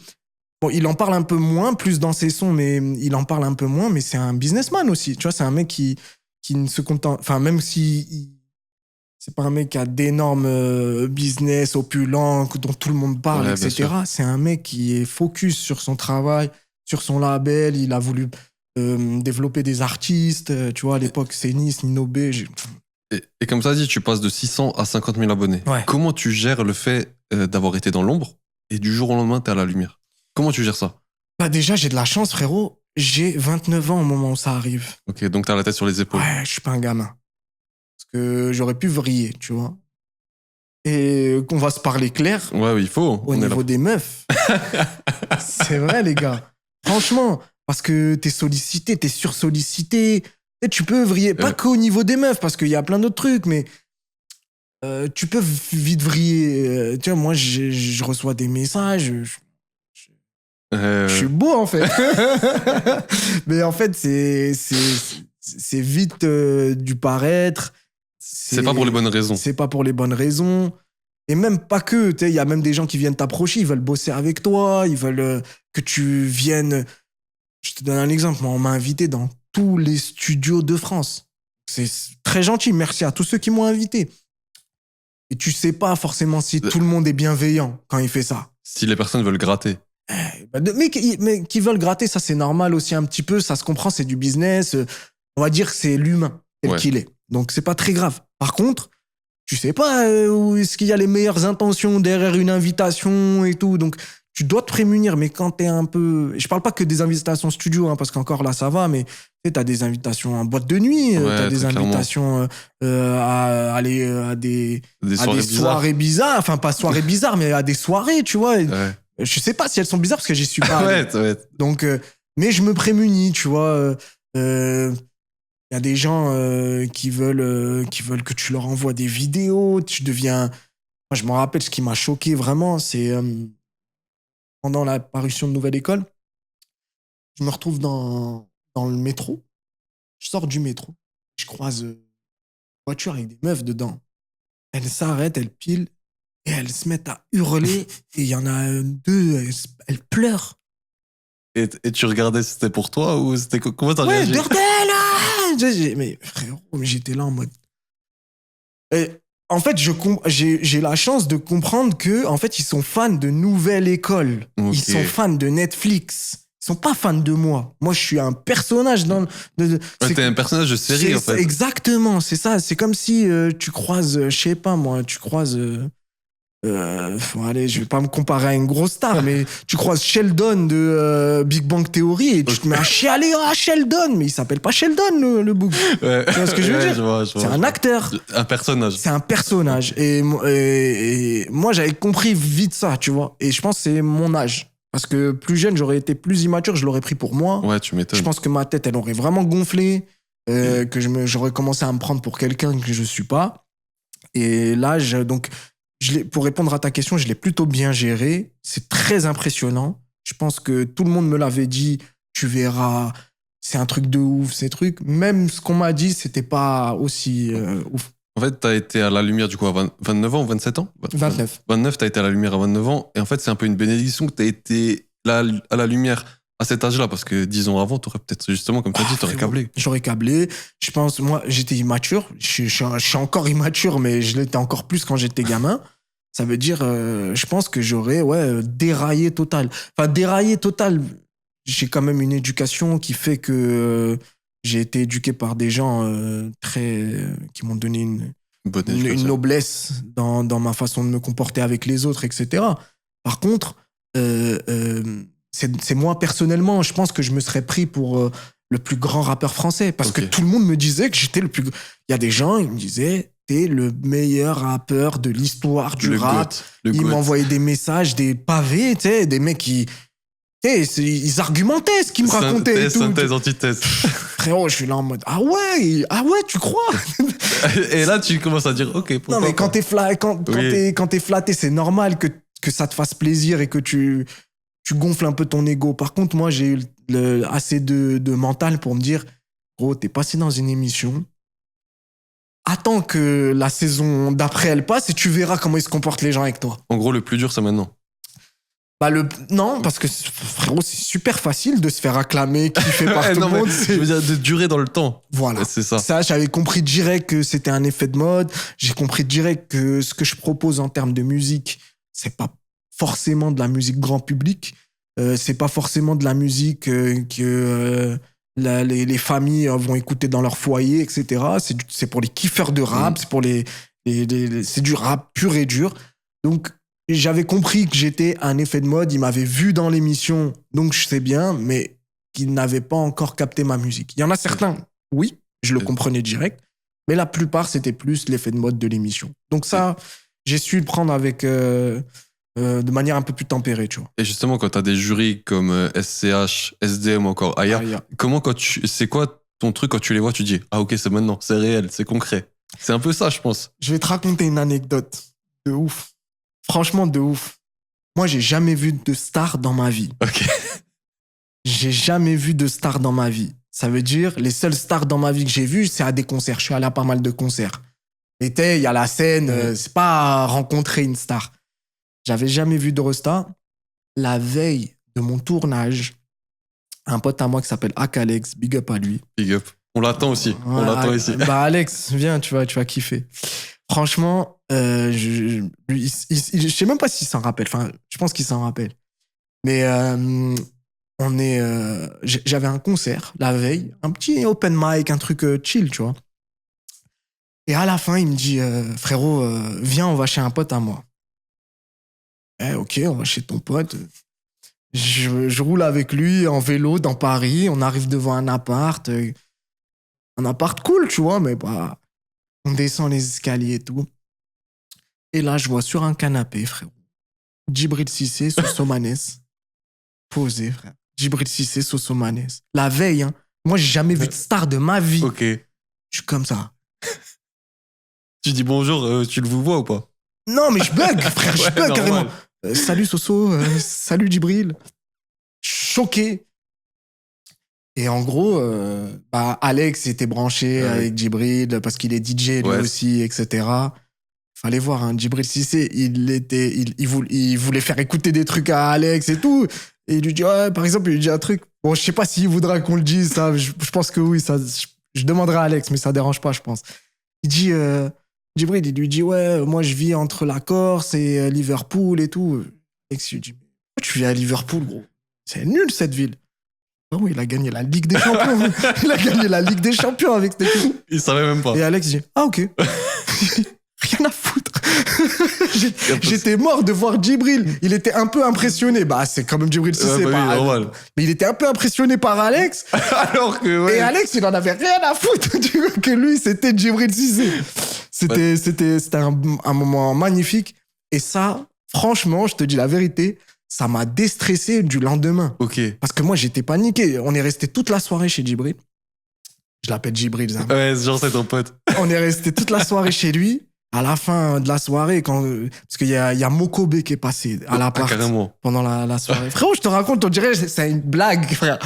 Bon, il en parle un peu moins, plus dans ses sons, mais il en parle un peu moins, mais c'est un businessman aussi. Tu vois, c'est un mec qui ne se contente... Enfin, même si c'est pas un mec qui a d'énormes business opulents, dont tout le monde parle, etc. C'est un mec qui est focus sur son travail, sur son label. Il a voulu développer des artistes. Tu vois, à l'époque, c'est Nice, Nino B. Et comme ça dit, tu passes de 600 à 50 000 abonnés. Ouais. Comment tu gères le fait d'avoir été dans l'ombre et du jour au lendemain, t'es à la lumière. Comment tu gères ça? Bah déjà, j'ai de la chance, frérot. J'ai 29 ans au moment où ça arrive. Ok, donc t'as la tête sur les épaules. Ouais, je suis pas un gamin. Parce que j'aurais pu vriller, tu vois. Et qu'on va se parler clair, Ouais, il faut. au niveau des meufs. C'est vrai, les gars. Franchement, parce que t'es sollicité, t'es sursollicité. Et tu peux vriller, pas qu'au niveau des meufs, parce qu'il y a plein d'autres trucs, mais tu peux vite vriller. Tu vois, moi, je reçois des messages. Je suis beau, en fait. Mais en fait, c'est vite du paraître. C'est pas pour les bonnes raisons. C'est pas pour les bonnes raisons. Et même pas que. Tu sais, il y a même des gens qui viennent t'approcher, ils veulent bosser avec toi, ils veulent que tu viennes. Je te donne un exemple. Moi, on m'a invité dans tous les studios de France. C'est très gentil. Merci à tous ceux qui m'ont invité. Et tu sais pas forcément si tout le monde est bienveillant quand il fait ça. Si les personnes veulent gratter. Mais qui veulent gratter, ça c'est normal aussi un petit peu, ça se comprend, c'est du business. On va dire que c'est l'humain tel qu'il est. Donc c'est pas très grave. Par contre, tu sais pas où est-ce qu'il y a les meilleures intentions derrière une invitation et tout. Donc tu dois te prémunir. Mais quand t'es un peu... Je parle pas que des invitations studio, hein, parce qu'encore là ça va, mais tu sais, t'as des invitations en boîte de nuit, t'as des invitations à aller à des soirées bizarres. Enfin pas soirées bizarres, mais à des soirées, tu vois. Ouais. Je sais pas si elles sont bizarres parce que j'y suis pas. Ouais. Donc, mais je me prémunis, tu vois. Y a des gens qui veulent que tu leur envoies des vidéos. Tu deviens. Moi, je me rappelle ce qui m'a choqué vraiment, c'est pendant la parution de Nouvelle École, je me retrouve dans le métro. Je sors du métro. Je croise une voiture avec des meufs dedans. Elles s'arrêtent, elles pilent. Et elles se mettent à hurler. Et il y en a deux, elles pleurent. Et tu regardais, c'était pour toi ou c'était comment t'as réagi? Ouais, bordel! Mais frérot, j'étais là en mode. Et en fait, j'ai la chance de comprendre que, en fait, ils sont fans de Nouvelle École. Okay. Ils sont fans de Netflix. Ils sont pas fans de moi. Moi, je suis un personnage dans. T'es un personnage de série, en fait. Exactement, c'est ça. C'est comme si tu croises, je sais pas moi, tu croises. Allez, je vais pas me comparer à une grosse star, mais tu croises Sheldon de Big Bang Theory et tu te mets à chialer à Sheldon, mais il s'appelle pas Sheldon, le boug. Ouais. Tu vois ce que je veux dire? Je vois, c'est un acteur. Un personnage. C'est un personnage. Et moi, j'avais compris vite ça, tu vois. Et je pense que c'est mon âge. Parce que plus jeune, j'aurais été plus immature, je l'aurais pris pour moi. Ouais, tu m'étonnes. Je pense que ma tête, elle aurait vraiment gonflé, que j'aurais commencé à me prendre pour quelqu'un que je suis pas. Et là, donc... pour répondre à ta question, je l'ai plutôt bien géré. C'est très impressionnant. Je pense que tout le monde me l'avait dit. Tu verras, c'est un truc de ouf, ces trucs. Même ce qu'on m'a dit, c'était pas aussi ouf. En fait, t'as été à la lumière du coup à 29 ans ou 27 ans? 29. 29, t'as été à la lumière à 29 ans. Et en fait, c'est un peu une bénédiction que t'as été là à la lumière à cet âge-là. Parce que 10 ans avant, t'aurais peut-être justement, comme t'as dit, t'aurais câblé. J'aurais câblé. Je pense, moi, j'étais immature. Je suis encore immature, mais je l'étais encore plus quand j'étais gamin. Ça veut dire, je pense que j'aurais déraillé total. Enfin, déraillé total. J'ai quand même une éducation qui fait que j'ai été éduqué par des gens qui m'ont donné une noblesse dans ma façon de me comporter avec les autres, etc. Par contre, c'est moi personnellement, je pense que je me serais pris pour le plus grand rappeur français parce que tout le monde me disait que j'étais le plus... Il y a des gens, ils me disaient... T'es le meilleur rappeur de l'histoire du rap. Ils m'envoyaient des messages, des pavés, tu sais, des mecs qui... Ils argumentaient ce qu'ils me racontaient. Synthèse, antithèse. Frérot, je suis là en mode, ah ouais, tu crois? Et là, tu commences à dire, ok, pourquoi non, mais pas. quand t'es flatté, c'est normal que ça te fasse plaisir et que tu gonfles un peu ton ego. Par contre, moi, j'ai eu assez de mental pour me dire, gros, t'es passé dans une émission... Attends que la saison d'après elle passe et tu verras comment ils se comportent les gens avec toi. En gros, le plus dur, c'est maintenant. Non, parce que frérot, c'est super facile de se faire acclamer, kiffer par tout le monde. Je veux dire, de durer dans le temps. Voilà. C'est ça. Ça, j'avais compris direct que c'était un effet de mode. J'ai compris direct que ce que je propose en termes de musique, c'est pas forcément de la musique grand public. C'est pas forcément de la musique que les familles vont écouter dans leur foyer, etc. C'est pour les kiffeurs de rap, c'est pour c'est du rap pur et dur. Donc, j'avais compris que j'étais un effet de mode. Il m'avait vu dans l'émission, donc je sais bien, mais qu'il n'avait pas encore capté ma musique. Il y en a certains, oui, je le comprenais direct, mais la plupart, c'était plus l'effet de mode de l'émission. Donc ça, j'ai su le prendre avec... de manière un peu plus tempérée, tu vois. Et justement, quand t'as des jurys comme SCH, SDM ou encore Aya, c'est quoi ton truc quand tu les vois, tu dis « Ah ok, c'est maintenant, c'est réel, c'est concret ». C'est un peu ça, je pense. Je vais te raconter une anecdote de ouf. Franchement, de ouf. Moi, j'ai jamais vu de star dans ma vie. Ok. J'ai jamais vu de star dans ma vie. Ça veut dire, les seules stars dans ma vie que j'ai vues, c'est à des concerts. Je suis allé à pas mal de concerts. L'été, il y a la scène, c'est pas rencontrer une star. J'avais jamais vu de Resta. La veille de mon tournage, un pote à moi qui s'appelle Alex, big up à lui. Big up. On l'attend aussi. On l'attend ici. Bah Alex, viens, tu vas kiffer. Franchement, je sais même pas s'il s'en rappelle. Enfin, je pense qu'il s'en rappelle. Mais j'avais un concert la veille, un petit open mic, un truc chill, tu vois. Et à la fin, il me dit, frérot, viens, on va chez un pote à moi. Ok, on va chez ton pote. Je roule avec lui en vélo dans Paris. On arrive devant un appart cool, tu vois, mais bah, on descend les escaliers et tout. Et là, je vois sur un canapé, frérot, Djibril Cissé, Sosomanes, posé, frère. Djibril Cissé, Sosomanes. La veille, hein. Moi, j'ai jamais vu de star de ma vie. Ok. Je suis comme ça. Tu dis bonjour, tu le vois ou pas? Non, mais je bug, frère, je bug carrément. Salut Soso, salut Djibril. Choqué. Et en gros, Alex était branché avec Djibril parce qu'il est DJ lui aussi, etc. Fallait voir, hein, Djibril Cissé, il voulait faire écouter des trucs à Alex et tout. Et il lui dit, par exemple, il lui dit un truc. Bon, je sais pas s'il voudra qu'on le dise, ça. Je pense que oui, ça. Je demanderai à Alex, mais ça dérange pas, je pense. Il dit, Djibril, il lui dit, moi je vis entre la Corse et Liverpool et tout. Alex lui dit, pourquoi tu vis à Liverpool, gros? C'est nul cette ville. Oh, il a gagné la Ligue des Champions. Il a gagné la Ligue des Champions avec cette équipe. Il savait même pas. Et Alex dit, ah ok. Rien à foutre. J'étais mort de voir Djibril. Il était un peu impressionné. Bah, c'est quand même Djibril Cissé. Normal. Mais il était un peu impressionné par Alex. Alors que, Et Alex, il en avait rien à foutre que lui, c'était Djibril Cissé. C'était un moment magnifique. Et ça, franchement, je te dis la vérité, ça m'a déstressé du lendemain. Ok. Parce que moi, j'étais paniqué. On est resté toute la soirée chez Djibril. Je l'appelle Djibril. Ça. Ouais, genre c'est ton pote. On est resté toute la soirée chez lui. À la fin de la soirée, parce qu'il y a Mokobe qui est passé à l'appart pendant la soirée. Frérot, je te raconte, on dirait c'est une blague, frère.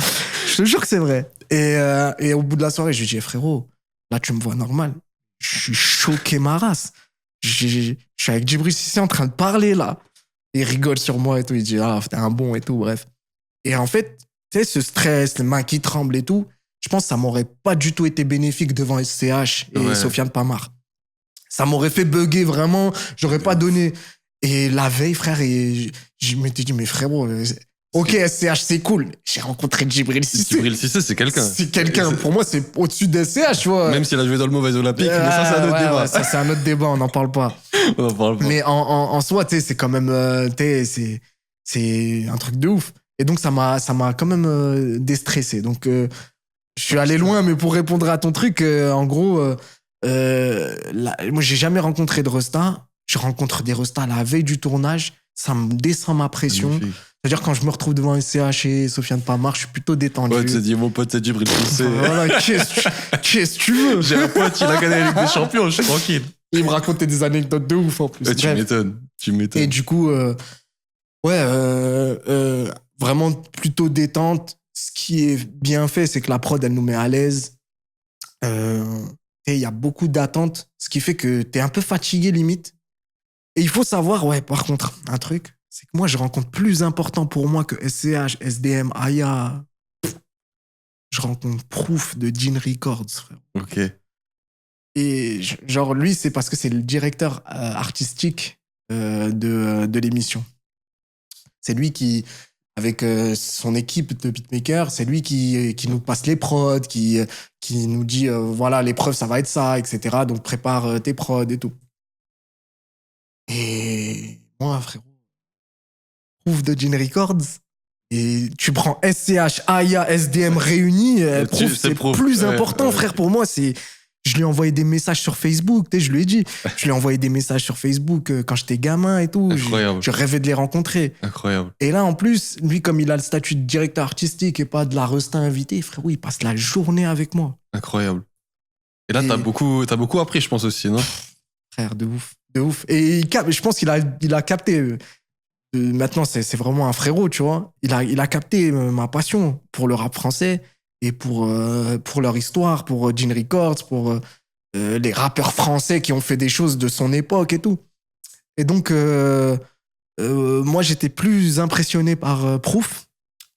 Je te jure que c'est vrai. Et au bout de la soirée, je lui dis, frérot, là, tu me vois normal. Je suis choqué ma race. Je suis avec Djibril Cissé en train de parler, là. Il rigole sur moi et tout. Il dit, t'es un bon et tout, bref. Et en fait, tu sais, ce stress, les mains qui tremblent et tout, je pense que ça m'aurait pas du tout été bénéfique devant SCH et Sofiane Pamar. Ça m'aurait fait bugger vraiment. J'aurais pas donné. Et la veille, frère, je m'étais dit, mais frérot, ok, SCH, c'est cool. J'ai rencontré Djibril Cissé. Djibril Cissé, c'est quelqu'un. C'est quelqu'un. Pour moi, c'est au-dessus de SCH, tu vois. Même s'il a joué dans le mauvais Olympique, mais ça, c'est un autre débat. Ouais, ça, c'est un autre débat, on n'en parle pas. On n'en parle pas. Mais en soi, tu sais, c'est quand même, c'est un truc de ouf. Et donc, ça m'a quand même déstressé. Donc, je suis allé loin, mais pour répondre à ton truc, en gros, moi, j'ai jamais rencontré de Resta. Je rencontre des Restas à la veille du tournage. Ça me descend ma pression. C'est-à-dire, quand je me retrouve devant SCH et Sofiane Pamar, je suis plutôt détendu. Ouais, tu te dis, mon pote, c'est Djibril Cissé. Voilà, qu'est-ce que tu veux? J'ai un pote, il a gagné la Ligue des Champions, je suis tranquille. Il me racontait des anecdotes de ouf, en plus. Tu m'étonnes. Et du coup, vraiment plutôt détente. Ce qui est bien fait, c'est que la prod, elle nous met à l'aise. Il y a beaucoup d'attentes, ce qui fait que t'es un peu fatigué, limite. Et il faut savoir, par contre, un truc, c'est que moi, je rencontre plus important pour moi que SCH, SDM, Aya. Je rencontre Proof de Gene Records, frère. Ok. Et genre, lui, c'est parce que c'est le directeur artistique de l'émission. C'est lui qui, avec son équipe de beatmakers, c'est lui qui nous passe les prods, qui nous dit, voilà, l'épreuve, ça va être ça, etc. Donc, prépare tes prods et tout. Et moi, frérot, Proof de Gene Records. Et tu prends SCH, AIA, SDM réunis, Proof, c'est Proof. plus important, frère, pour moi. Je lui ai envoyé des messages sur Facebook, je lui ai dit. Je lui ai envoyé des messages sur Facebook quand j'étais gamin et tout. Incroyable. Je rêvais de les rencontrer. Incroyable. Et là, en plus, lui, comme il a le statut de directeur artistique et pas de la resta invité, frérot, il passe la journée avec moi. Incroyable. Et là, t'as beaucoup appris, je pense aussi, non? Frère, de ouf. De ouf. Et je pense qu'il a capté. Maintenant, c'est vraiment un frérot, tu vois. Il a capté ma passion pour le rap français et pour leur histoire, pour Gene Records, pour les rappeurs français qui ont fait des choses de son époque et tout. Et donc, moi, j'étais plus impressionné par Proof.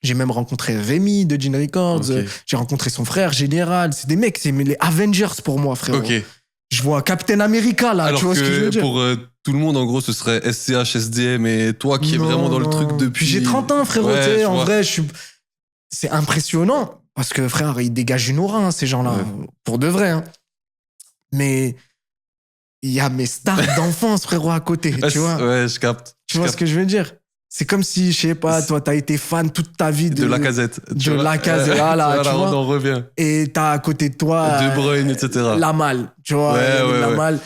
J'ai même rencontré Rémi de Gene Records. Okay. J'ai rencontré son frère, Général. C'est des mecs, c'est les Avengers pour moi, frérot. Ok. Je vois Captain America, là. Alors tu vois ce que je veux dire? pour tout le monde, en gros, ce serait SCH, SDM et toi qui es vraiment dans le truc depuis... Puis j'ai 30 ans, frérot. Ouais, tu sais, je en vois. vrai, c'est impressionnant parce que, frère, ils dégagent une aura, hein, ces gens-là. Ouais. Pour de vrai. Hein. Mais il y a mes stars d'enfance, frérot, à côté. Tu vois, Ouais, je capte. tu vois ce que je veux dire? C'est comme si, je sais pas, toi, t'as été fan toute ta vie De Lacazette. de Lacazette, voilà, tu on vois. en revient. Et t'as à côté de toi De Bruyne, etc. Lamal, tu vois. Ouais. Lamal.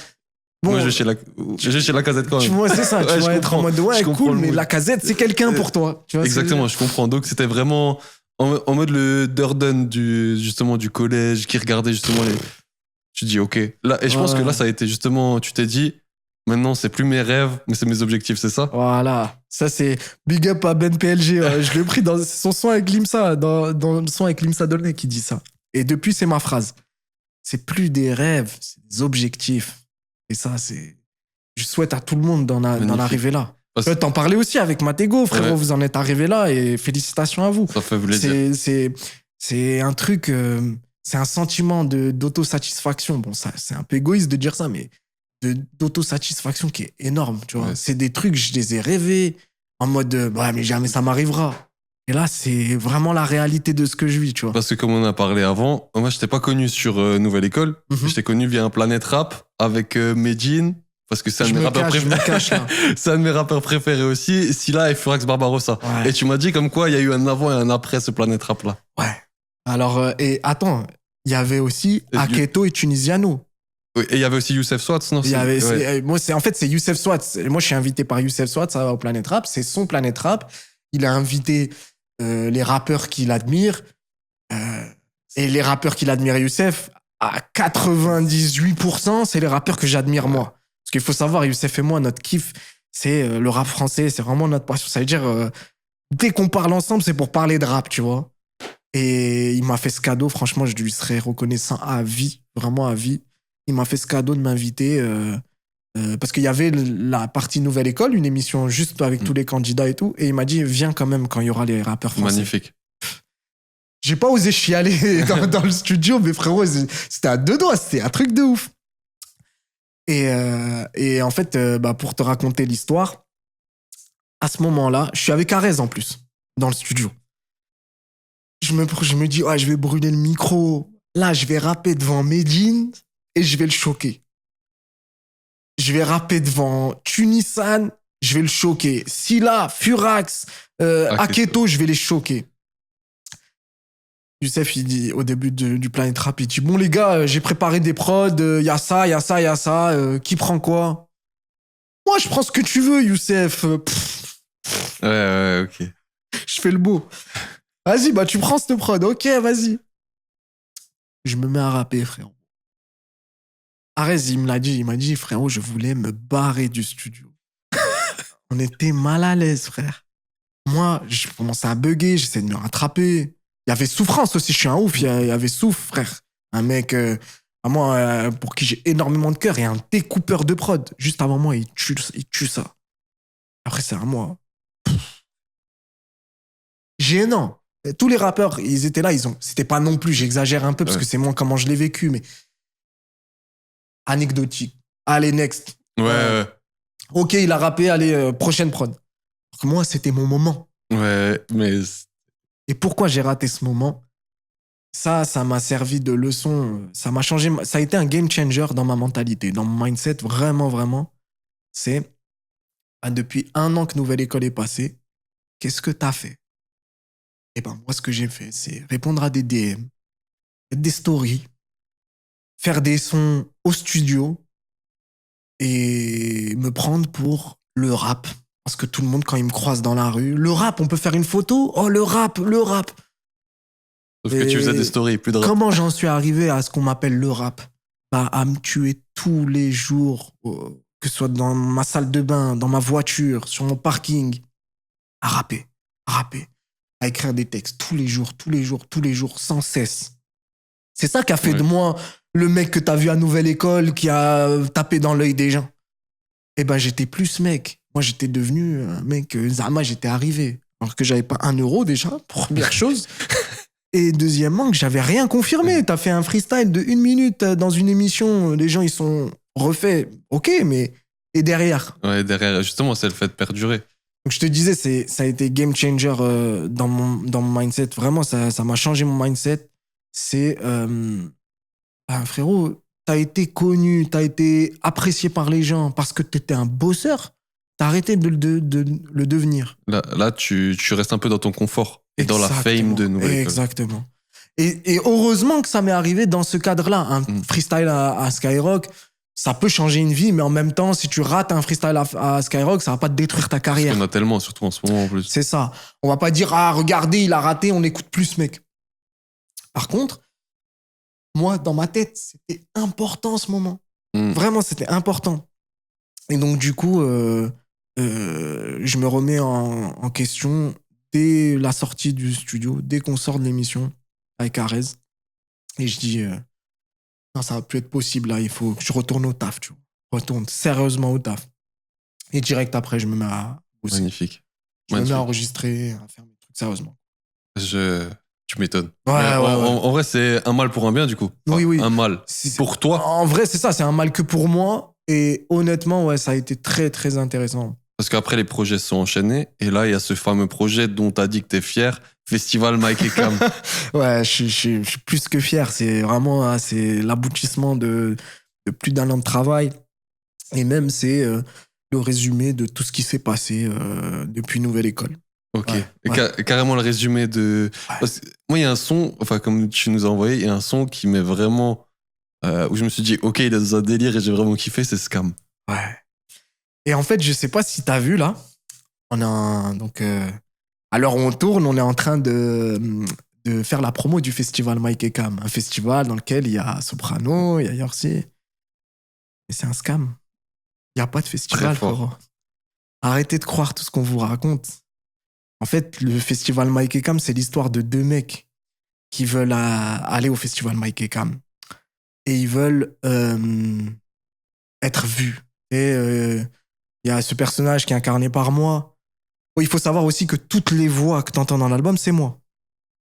Bon, Moi, je vais chez Lacazette quand même. tu vois, c'est ça. Tu Ouais, je vas être en comprends. mode, ouais, Je comprends cool, le mais mood. Lacazette, c'est quelqu'un pour toi. Tu vois ce que je veux Exactement, dire? je comprends. Donc, c'était vraiment en mode le Durden justement, du collège qui regardait justement les... Tu dis, ok. Là, et je pense Ouais. que là, ça a été justement... Tu t'es dit, maintenant, c'est plus mes rêves, mais c'est mes objectifs, c'est ça? Voilà, ça c'est big up à Ben PLG. Je l'ai pris dans son son avec Limsa, dans le son avec Limsa Dolné qui dit ça. Et depuis, c'est ma phrase. C'est plus des rêves, c'est des objectifs. Et ça, c'est. Je souhaite à tout le monde d'en Magnifique. arriver là. Parce- Tu vois, t'en parlais aussi avec Matego, frérot, Ouais. vous en êtes arrivé là et félicitations à vous. Ça fait plaisir. C'est un truc, c'est un sentiment d'autosatisfaction. Bon, ça, c'est un peu égoïste de dire ça, mais d'autosatisfaction qui est énorme, tu vois. Ouais. C'est des trucs, je les ai rêvés en mode, ouais, mais jamais ça m'arrivera. Et là, c'est vraiment la réalité de ce que je vis, tu vois. Parce que comme on a parlé avant, moi, je t'ai pas connu sur Nouvelle École. Mhm. Je t'ai connu via un Planète Rap avec Medine, parce que c'est un de mes rappeurs je me préférés. cache là. C'est un de mes rappeurs préférés aussi, Silla et Furax Barbarossa. Ouais. Et tu m'as dit comme quoi il y a eu un avant et un après ce Planète Rap là. Ouais. Alors, et attends, il y avait aussi Et Aketo et Tunisiano. Oui, et il y avait aussi Youssef Swats, non? Il y avait, Ouais. moi, en fait, c'est Youssef Swats. Moi, je suis invité par Youssef Swats, ça va au Planète Rap. C'est son Planète Rap. Il a invité les rappeurs qu'il admire. Et les rappeurs qu'il admire, Youssef, à 98%, c'est les rappeurs que j'admire moi. Parce qu'il faut savoir, Youssef et moi, notre kiff, c'est le rap français. C'est vraiment notre passion. Ça veut dire, dès qu'on parle ensemble, c'est pour parler de rap, tu vois. Et il m'a fait ce cadeau. Franchement, je lui serais reconnaissant à vie. Vraiment à vie. Il m'a fait ce cadeau de m'inviter parce qu'il y avait la partie Nouvelle École, une émission juste avec tous les candidats et tout. Et il m'a dit, viens quand même quand il y aura les rappeurs français. Magnifique. J'ai pas osé chialer dans le studio, mais frérot, c'était à deux doigts. C'était un truc de ouf. Et en fait, pour te raconter l'histoire, à ce moment-là, je suis avec Arez en plus, dans le studio. Je me dis, ouais, je vais brûler le micro. Là, je vais rapper devant Medine et je vais le choquer. Je vais rapper devant Tunisan, je vais le choquer. Silla, Furax, Aketo, je vais les choquer. Youssef, il dit, au début du Planet Rap, il dit, bon les gars, j'ai préparé des prods, y a ça, y a ça, y a ça, qui prend quoi? Moi, je prends ce que tu veux, Youssef. Ouais, ok. Je fais le beau. Vas-y, tu prends cette prod. Ok, vas-y. Je me mets à rapper, frérot. Arez, il m'a dit, frérot, je voulais me barrer du studio. On était mal à l'aise, frère. Moi, je commençais à bugger, j'essayais de me rattraper. Il y avait Souffrance aussi, je suis un ouf. Il y avait Souf, frère. Un mec, pour qui j'ai énormément de cœur et un découpeur de prod. Juste avant moi, il tue ça. Après, c'est à moi. Gênant. Tous les rappeurs, ils étaient là, c'était pas non plus, j'exagère un peu parce que c'est moi comment je l'ai vécu, mais anecdotique. Allez, next. Ouais. Ok, il a rappé, allez, prochaine prod. Alors que moi, c'était mon moment. Ouais, mais... Et pourquoi j'ai raté ce moment? Ça m'a servi de leçon. Ça m'a changé. Ça a été un game changer dans ma mentalité, dans mon mindset, vraiment, vraiment. C'est depuis 1 an que Nouvelle École est passée. qu'est-ce que t'as fait? Eh ben, moi, ce que j'ai fait, c'est répondre à des DM, des stories, faire des sons au studio et me prendre pour le rap. Parce que tout le monde, quand il me croise dans la rue, le rap, on peut faire une photo? Oh, le rap, le rap. Sauf que tu faisais des stories, plus de rap. Comment j'en suis arrivé à ce qu'on m'appelle le rap? Bah, à me tuer tous les jours, que ce soit dans ma salle de bain, dans ma voiture, sur mon parking, à rapper, à écrire des textes tous les jours, sans cesse. C'est ça qui a fait de moi le mec que t'as vu à Nouvelle École qui a tapé dans l'œil des gens. Eh ben, j'étais plus ce mec. Moi, j'étais devenu un mec, Zama, j'étais arrivé. Alors que j'avais pas 1 euro déjà, première chose. Et deuxièmement, que j'avais rien confirmé. T'as fait un freestyle de 1 minute dans une émission, les gens, ils sont refaits. Ok, mais... Et derrière? Ouais, derrière, justement, c'est le fait de perdurer. Donc, je te disais, ça a été game changer dans mon mindset. Vraiment, ça m'a changé mon mindset. C'est... frérot, t'as été connu, t'as été apprécié par les gens parce que t'étais un bosseur. T'as arrêté de le devenir. Là tu restes un peu dans ton confort et dans la fame de Nouvelle École. Exactement. Et heureusement que ça m'est arrivé dans ce cadre-là. Un freestyle à Skyrock, ça peut changer une vie, mais en même temps, si tu rates un freestyle à Skyrock, ça va pas te détruire ta carrière. Parce qu'il y en a tellement, surtout en ce moment en plus. C'est ça. On va pas dire, ah, regardez, il a raté, on n'écoute plus ce mec. Par contre, moi, dans ma tête, c'était important ce moment. Vraiment, c'était important. Et donc, du coup, je me remets en question dès la sortie du studio, dès qu'on sort de l'émission avec Arez. Et je dis, non, ça va plus être possible là, il faut que je retourne au taf, tu vois. Retourne sérieusement au taf. Et direct après, je me mets à bosser. Magnifique. Je me mets à enregistrer, à faire mes trucs sérieusement. Tu m'étonnes. Ouais. En vrai, c'est un mal pour un bien, du coup. Enfin, oui. Un mal pour toi. En vrai, c'est ça, c'est un mal que pour moi. Et honnêtement, ouais, ça a été très, très intéressant. Parce qu'après, les projets se sont enchaînés. Et là, il y a ce fameux projet dont tu as dit que tu es fier, Festival Mike et Cam. Ouais, je suis plus que fier. C'est vraiment c'est l'aboutissement de plus d'1 an de travail. Et même, c'est le résumé de tout ce qui s'est passé depuis Nouvelle École. Ok. Carrément le résumé de... Ouais. Parce que moi, il y a un son, enfin, comme tu nous as envoyé, il y a un son qui m'est vraiment... où je me suis dit, ok, il est dans un délire et j'ai vraiment kiffé, c'est Scam. Ouais. Et en fait, je sais pas si t'as vu là, on a donc à l'heure où on tourne, on est en train de faire la promo du festival Mike et Cam, un festival dans lequel il y a Soprano, il y a Yorsi. Mais c'est un scam. Il y a pas de festival, frérot. Arrêtez de croire tout ce qu'on vous raconte. En fait, le festival Mike et Cam, c'est l'histoire de 2 mecs qui veulent aller au festival Mike et Cam. Et ils veulent être vus. Et il y a ce personnage qui est incarné par moi. Il faut savoir aussi que toutes les voix que tu entends dans l'album, c'est moi.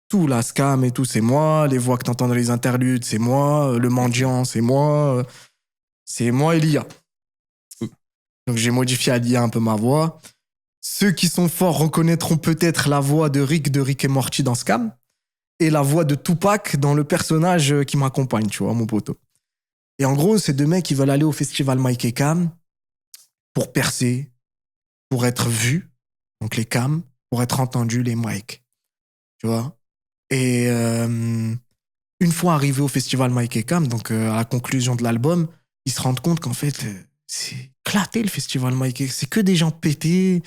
Tout, la scam et tout, c'est moi. Les voix que tu entends dans les interludes, c'est moi. Le mendiant, c'est moi. C'est moi et Lia. Donc j'ai modifié à Lia un peu ma voix. Ceux qui sont forts reconnaîtront peut-être la voix de Rick et Morty dans Scam et la voix de Tupac dans le personnage qui m'accompagne, tu vois, mon poteau. Et en gros, ces 2 mecs qui veulent aller au festival Mike et Cam pour percer, pour être vus, donc les Cam, pour être entendus, les Mike. Tu vois? Et une fois arrivés au festival Mike et Cam, donc à la conclusion de l'album, ils se rendent compte qu'en fait, c'est éclaté le festival Mike et Cam. C'est que des gens pétés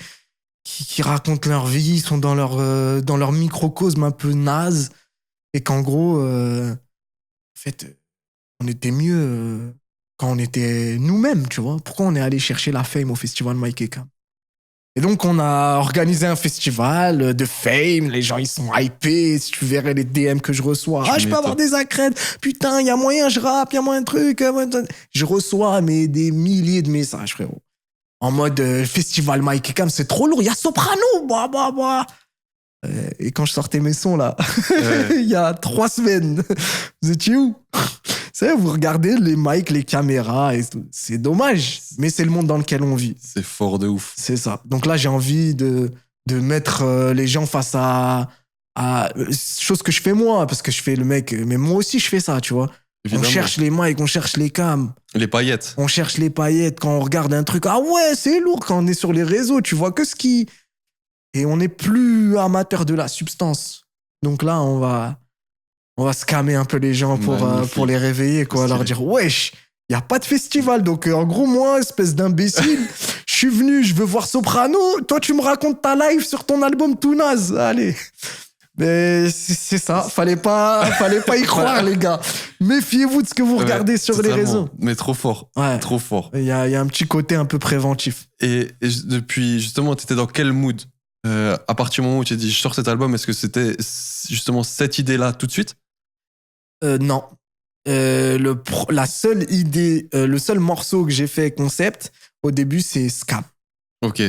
qui racontent leur vie, ils sont dans leur microcosme un peu naze, et qu'en gros, en fait, on était mieux quand on était nous-mêmes, tu vois. Pourquoi on est allé chercher la fame au festival Mike et Cam? Et donc, on a organisé un festival de fame. Les gens, ils sont hypés. Si tu verrais les DM que je reçois. Je peux avoir des accrèdes. Putain, il y a moyen, je rappe, il y a moyen de trucs. Je reçois des milliers de messages, frérot. En mode festival Mike et Cam, c'est trop lourd. Il y a Soprano. Et quand je sortais mes sons, là, il y a 3 semaines, vous étiez où? Vous savez, vous regardez les mics, les caméras, et c'est dommage, mais c'est le monde dans lequel on vit. C'est fort de ouf. C'est ça. Donc là, j'ai envie de mettre les gens face à chose que je fais moi, parce que je fais le mec, mais moi aussi je fais ça, tu vois. Évidemment. On cherche les mics, on cherche les cams. Les paillettes. On cherche les paillettes quand on regarde un truc. Ah ouais, c'est lourd quand on est sur les réseaux, tu vois que ce qui Et on n'est plus amateur de la substance. Donc là, on va scammer un peu les gens pour les réveiller, quoi. Leur dire, wesh, il n'y a pas de festival. Donc, en gros, moi, espèce d'imbécile, je suis venu, je veux voir Soprano. Toi, tu me racontes ta live sur ton album tout naze. Allez. Mais c'est ça. Fallait pas y croire, les gars. Méfiez-vous de ce que vous regardez sur les réseaux. Mais trop fort. Ouais. Trop fort. Il y a un petit côté un peu préventif. Et depuis, justement, t'étais dans quel mood à partir du moment où tu as dit je sors cet album, est-ce que c'était justement cette idée-là tout de suite? Non. La seule idée, le seul morceau que j'ai fait concept, au début, c'est Scam. Ok.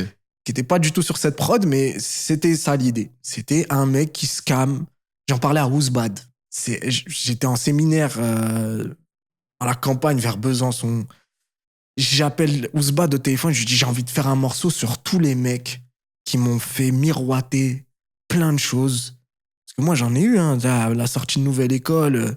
Qui était pas du tout sur cette prod, mais c'était ça l'idée. C'était un mec qui scam. J'en parlais à Ouzbad. J'étais en séminaire à la campagne vers Besançon. J'appelle Ouzbad au téléphone, je lui dis j'ai envie de faire un morceau sur tous les mecs qui m'ont fait miroiter plein de choses. Parce que moi j'en ai eu, hein, la sortie de Nouvelle École.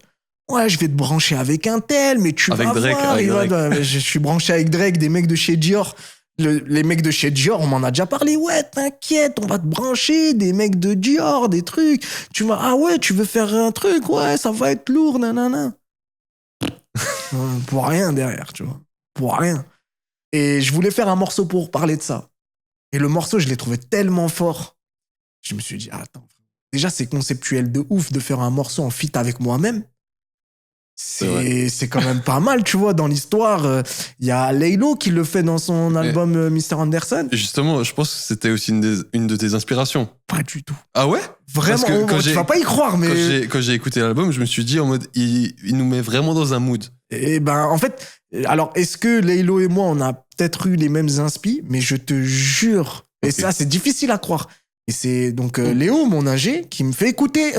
Ouais, je vais te brancher avec un tel, mais tu avec vas Drake, voir. avec Drake. Je suis branché avec Drake, des mecs de chez Dior. Les mecs de chez Dior, on m'en a déjà parlé. Ouais, t'inquiète, on va te brancher, des mecs de Dior, des trucs. Ah ouais, tu veux faire un truc, ouais, ça va être lourd, nanana. Pour rien derrière, tu vois. Pour rien. Et je voulais faire un morceau pour parler de ça. Et le morceau, je l'ai trouvé tellement fort. Je me suis dit, attends, déjà, c'est conceptuel de ouf de faire un morceau en feat avec moi-même. C'est quand même pas mal, tu vois, dans l'histoire. Il y a Laylo qui le fait dans son album Mr. Anderson. Justement, je pense que c'était aussi une de tes inspirations. Pas du tout. Ah ouais? Vraiment, tu vas pas y croire, mais... Quand j'ai écouté l'album, je me suis dit en mode, il nous met vraiment dans un mood. Et ben, en fait, alors, est-ce que Laylo et moi, on a peut-être eu les mêmes inspi, mais je te jure, et ça, c'est difficile à croire. Et c'est donc Léo, mon ingé, qui me fait écouter...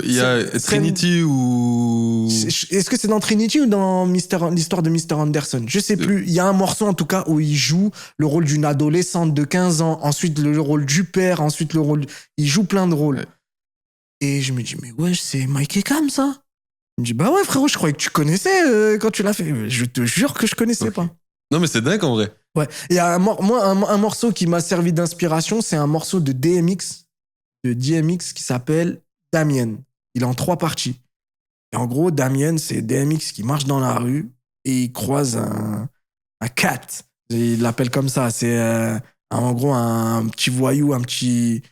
Il y a Trinity ou... Est-ce que c'est dans Trinity ou dans l'histoire de Mr. Anderson? Je sais plus. Il y a un morceau, en tout cas, où il joue le rôle d'une adolescente de 15 ans, ensuite le rôle du père, ensuite le rôle... Il joue plein de rôles. Ouais. Et je me dis, mais ouais, c'est Mike et Cam, ça? Il me dit, bah ouais, frérot, je croyais que tu connaissais quand tu l'as fait. Je te jure que je connaissais pas. Non, mais c'est dingue, en vrai. Ouais. Il y a un morceau qui m'a servi d'inspiration, c'est un morceau de DMX qui s'appelle Damien. Il est en 3 parties. Et en gros, Damien, c'est DMX qui marche dans la rue et il croise un cat. Il l'appelle comme ça. C'est en gros un petit voyou, un petit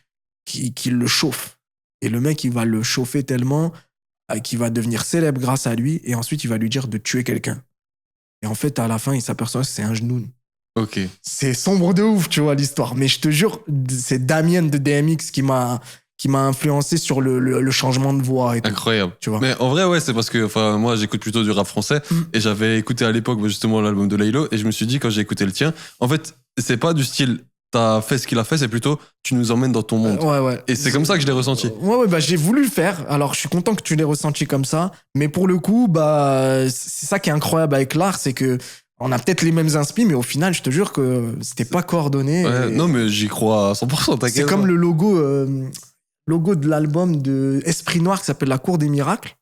qui le chauffe. Et le mec, il va le chauffer tellement qu'il va devenir célèbre grâce à lui et ensuite, il va lui dire de tuer quelqu'un. Et en fait, à la fin, il s'aperçoit que c'est un genoun. Ok. C'est sombre de ouf, tu vois, l'histoire. Mais je te jure, c'est Damien de DMX qui m'a influencé sur le changement de voix et tout. Incroyable. Tu vois. Mais en vrai, ouais, c'est parce que moi, j'écoute plutôt du rap français et j'avais écouté à l'époque justement l'album de Laylo et je me suis dit, quand j'ai écouté le tien, en fait, c'est pas du style t'as fait ce qu'il a fait, c'est plutôt tu nous emmènes dans ton monde. Ouais. Et c'est comme ça que je l'ai ressenti. Ouais, bah j'ai voulu le faire. Alors, je suis content que tu l'aies ressenti comme ça. Mais pour le coup, bah, c'est ça qui est incroyable avec l'art, c'est que on a peut-être les mêmes inspi, mais au final, je te jure que c'était pas coordonné. Ouais, non, mais j'y crois à 100%, t'inquiète. C'est comme le logo de l'album de Esprit Noir qui s'appelle La Cour des Miracles.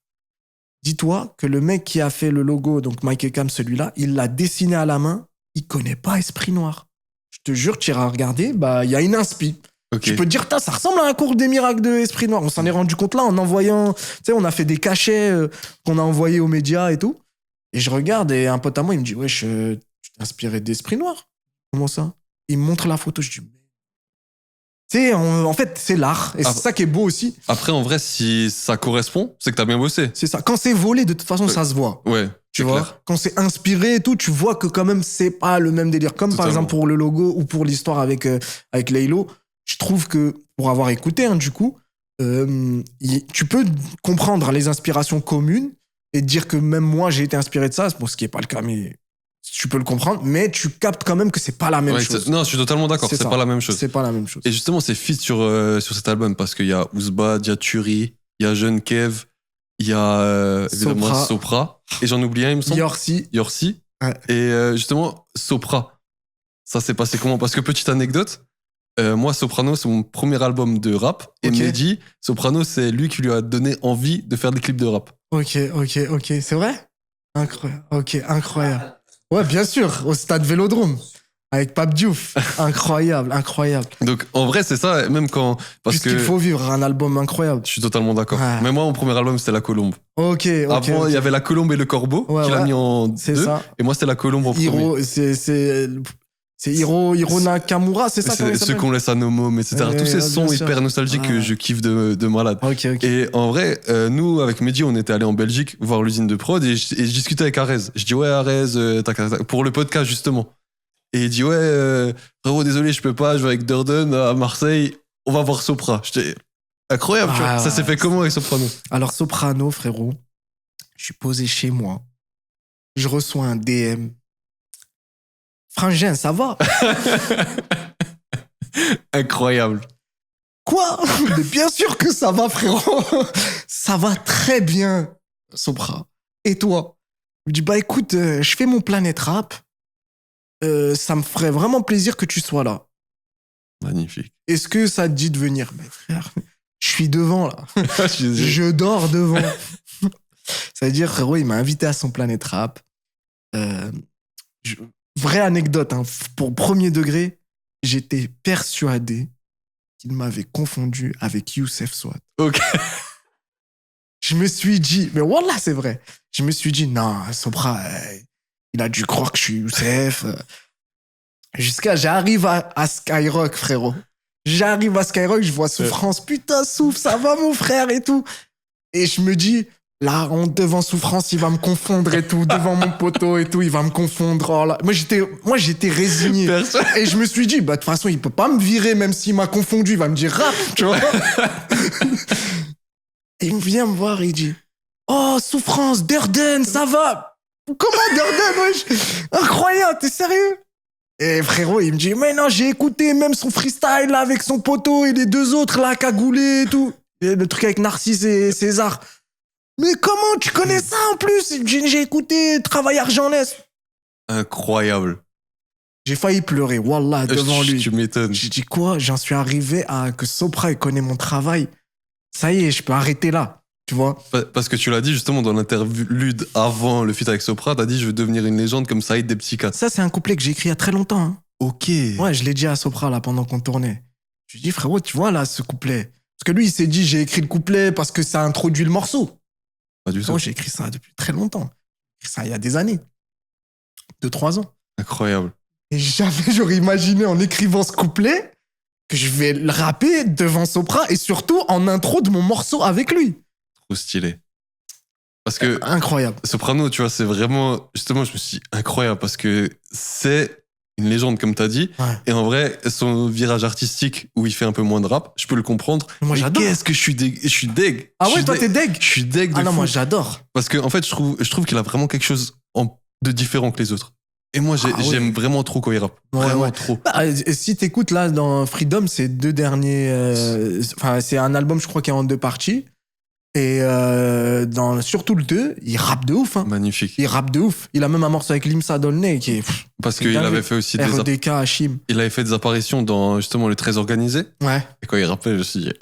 Dis-toi que le mec qui a fait le logo, donc Mike Ekam, celui-là, il l'a dessiné à la main. Il connaît pas Esprit Noir. Je te jure, tu iras regarder, bah, il y a une inspi. Okay. Tu peux te dire, ça ressemble à un cours des miracles de Esprit Noir. On s'en est rendu compte là en envoyant, tu sais, on a fait des cachets qu'on a envoyés aux médias et tout. Et je regarde et un pote à moi, il me dit, ouais, tu t'es inspiré d'Esprit Noir. Comment ça? Il me montre la photo, je dis, tu sais, en fait, c'est l'art. Et c'est ça qui est beau aussi. Après, en vrai, si ça correspond, c'est que t'as bien bossé. C'est ça. Quand c'est volé, de toute façon, ça se voit. Ouais. Tu vois, clair. Quand c'est inspiré et tout, tu vois que quand même, c'est pas le même délire. Comme par exemple pour le logo ou pour l'histoire avec Laylo, je trouve que, pour avoir écouté, hein, du coup, tu peux comprendre les inspirations communes et dire que même moi, j'ai été inspiré de ça. Bon, ce qui n'est pas le cas, mais tu peux le comprendre, mais tu captes quand même que c'est pas la même chose. Non, je suis totalement d'accord, c'est pas la même chose. C'est pas la même chose. Et justement, c'est fit sur cet album parce qu'il y a Ouzbad, il y a Turi, il y a Jeune Kev, il y a évidemment Sopra, et j'en oublie un, il me semble. Yorsi. Ouais. Et justement, Sopra, ça s'est passé comment? Parce que petite anecdote, moi, Soprano, c'est mon premier album de rap, et Mehdi, Soprano, c'est lui qui lui a donné envie de faire des clips de rap. Ok, c'est vrai? Incroyable. Ouais, bien sûr, au stade Vélodrome. Avec Pape Diouf. Incroyable, incroyable. Donc, en vrai, c'est ça, même quand. Parce Puisqu'il que. faut vivre un album incroyable. Je suis totalement d'accord. Ouais. Mais moi, mon premier album, c'était La Colombe. Ok. Avant, il y avait La Colombe et Le Corbeau, Ouais, qu'il a ouais. mis en C'est deux. ça. Et moi, c'était La Colombe en premier. Hiro, c'est Hiro Nakamura, c'est ça comment il Ceux s'appelle qu'on laisse à nos mômes, etc. Ouais, Tous ces ouais, sons bien sûr. hyper nostalgiques que Ouais. je kiffe de malade. Ok, ok. Et en vrai, nous, avec Mehdi, on était allés en Belgique voir l'usine de prod et je discutais avec Arez. Je dis, ouais, Arez, pour le podcast, justement. Et il dit, ouais, frérot, désolé, je peux pas, je vais avec Durden à Marseille, on va voir Sopra. J'étais incroyable, tu vois. Ça s'est fait comment avec Soprano? Alors, Soprano, frérot, je suis posé chez moi. Je reçois un DM. Frangin, ça va? Incroyable. Quoi? Mais bien sûr que ça va, frérot. Ça va très bien, Sopra. Et toi? Je me dis, bah écoute, je fais mon Planète Rap. Ça me ferait vraiment plaisir que tu sois là. Magnifique. Est-ce que ça te dit de venir? Mais frère, je suis devant, là. Je dors devant. Ça veut dire, frérot, il m'a invité à son Planète Rap. Vraie anecdote, hein, pour premier degré, j'étais persuadé qu'il m'avait confondu avec Youssef Swat. Ok. Je me suis dit, mais wallah, c'est vrai. Je me suis dit, non, Sopra, il a dû croire que je suis Youssef. Jusqu'à, j'arrive à Skyrock, frérot. J'arrive à Skyrock, je vois Souffrance. Putain, Souf, ça va, mon frère, et tout. Et je me dis, là, devant Souffrance, il va me confondre et tout. Devant mon poteau et tout, il va me confondre. Oh là. Moi, j'étais résigné. Et je me suis dit, bah, de toute façon, il peut pas me virer, même s'il m'a confondu, il va me dire rap, tu vois. Et il vient me voir et il dit, oh, Souffrance, Durden, ça va? Comment Durden, wesh? Incroyable, t'es sérieux? Et frérot, il me dit, mais non, j'ai écouté même son freestyle là, avec son poteau et les deux autres là, cagoulés et tout. Et le truc avec Narcisse et César. Mais comment tu connais ça en plus? J'ai écouté Travail Argentness. Incroyable. J'ai failli pleurer, wallah, devant lui. Tu m'étonnes. J'ai dit quoi? J'en suis arrivé à que Sopra il connaît mon travail. Ça y est, je peux arrêter là. Tu vois? Parce que tu l'as dit justement dans l'interlude avant le feat avec Sopra, t'as dit je veux devenir une légende comme Saïd des Petits Cats. Ça, c'est un couplet que j'ai écrit il y a très longtemps. Hein. Ok. Ouais, je l'ai dit à Sopra là pendant qu'on tournait. Je lui ai dit, frérot, tu vois là ce couplet? Parce que lui, il s'est dit, j'ai écrit le couplet parce que ça introduit le morceau. Pas du tout. Moi, j'ai écrit ça depuis très longtemps. J'ai écrit ça il y a des années. 2-3 ans. Incroyable. Et jamais j'aurais imaginé en écrivant ce couplet que je vais le rapper devant Sopra et surtout en intro de mon morceau avec lui. Trop stylé. Parce que Incroyable. Soprano, tu vois, c'est vraiment... Justement, je me suis dit incroyable parce que c'est une légende, comme t'as dit. Ouais. Et en vrai, son virage artistique où il fait un peu moins de rap, je peux le comprendre. Moi, Mais j'adore. qu'est-ce que je suis deg. Je suis deg. Ah Je ouais, suis toi, deg. t'es deg? Je suis deg de Ah non, fou. moi, j'adore. Parce que, en fait, je trouve qu'il a vraiment quelque chose de différent que les autres. Et moi, Ah ouais. j'aime vraiment trop quand il rappe. Ouais, Vraiment ouais. trop. Bah, si t'écoutes là dans Freedom, c'est deux derniers. Enfin, c'est un album, je crois, qui est en 2 parties. Et surtout le 2, il rappe de ouf. Hein. Magnifique. Il rappe de ouf. Il a même un morceau avec Limsa Dolnay qui est Parce c'est qu'il dingue. avait fait aussi RDK, Hachim. il avait fait des apparitions dans justement le Très Organisé. Ouais. Et quand il rappelait, je me suis dit, Ouais,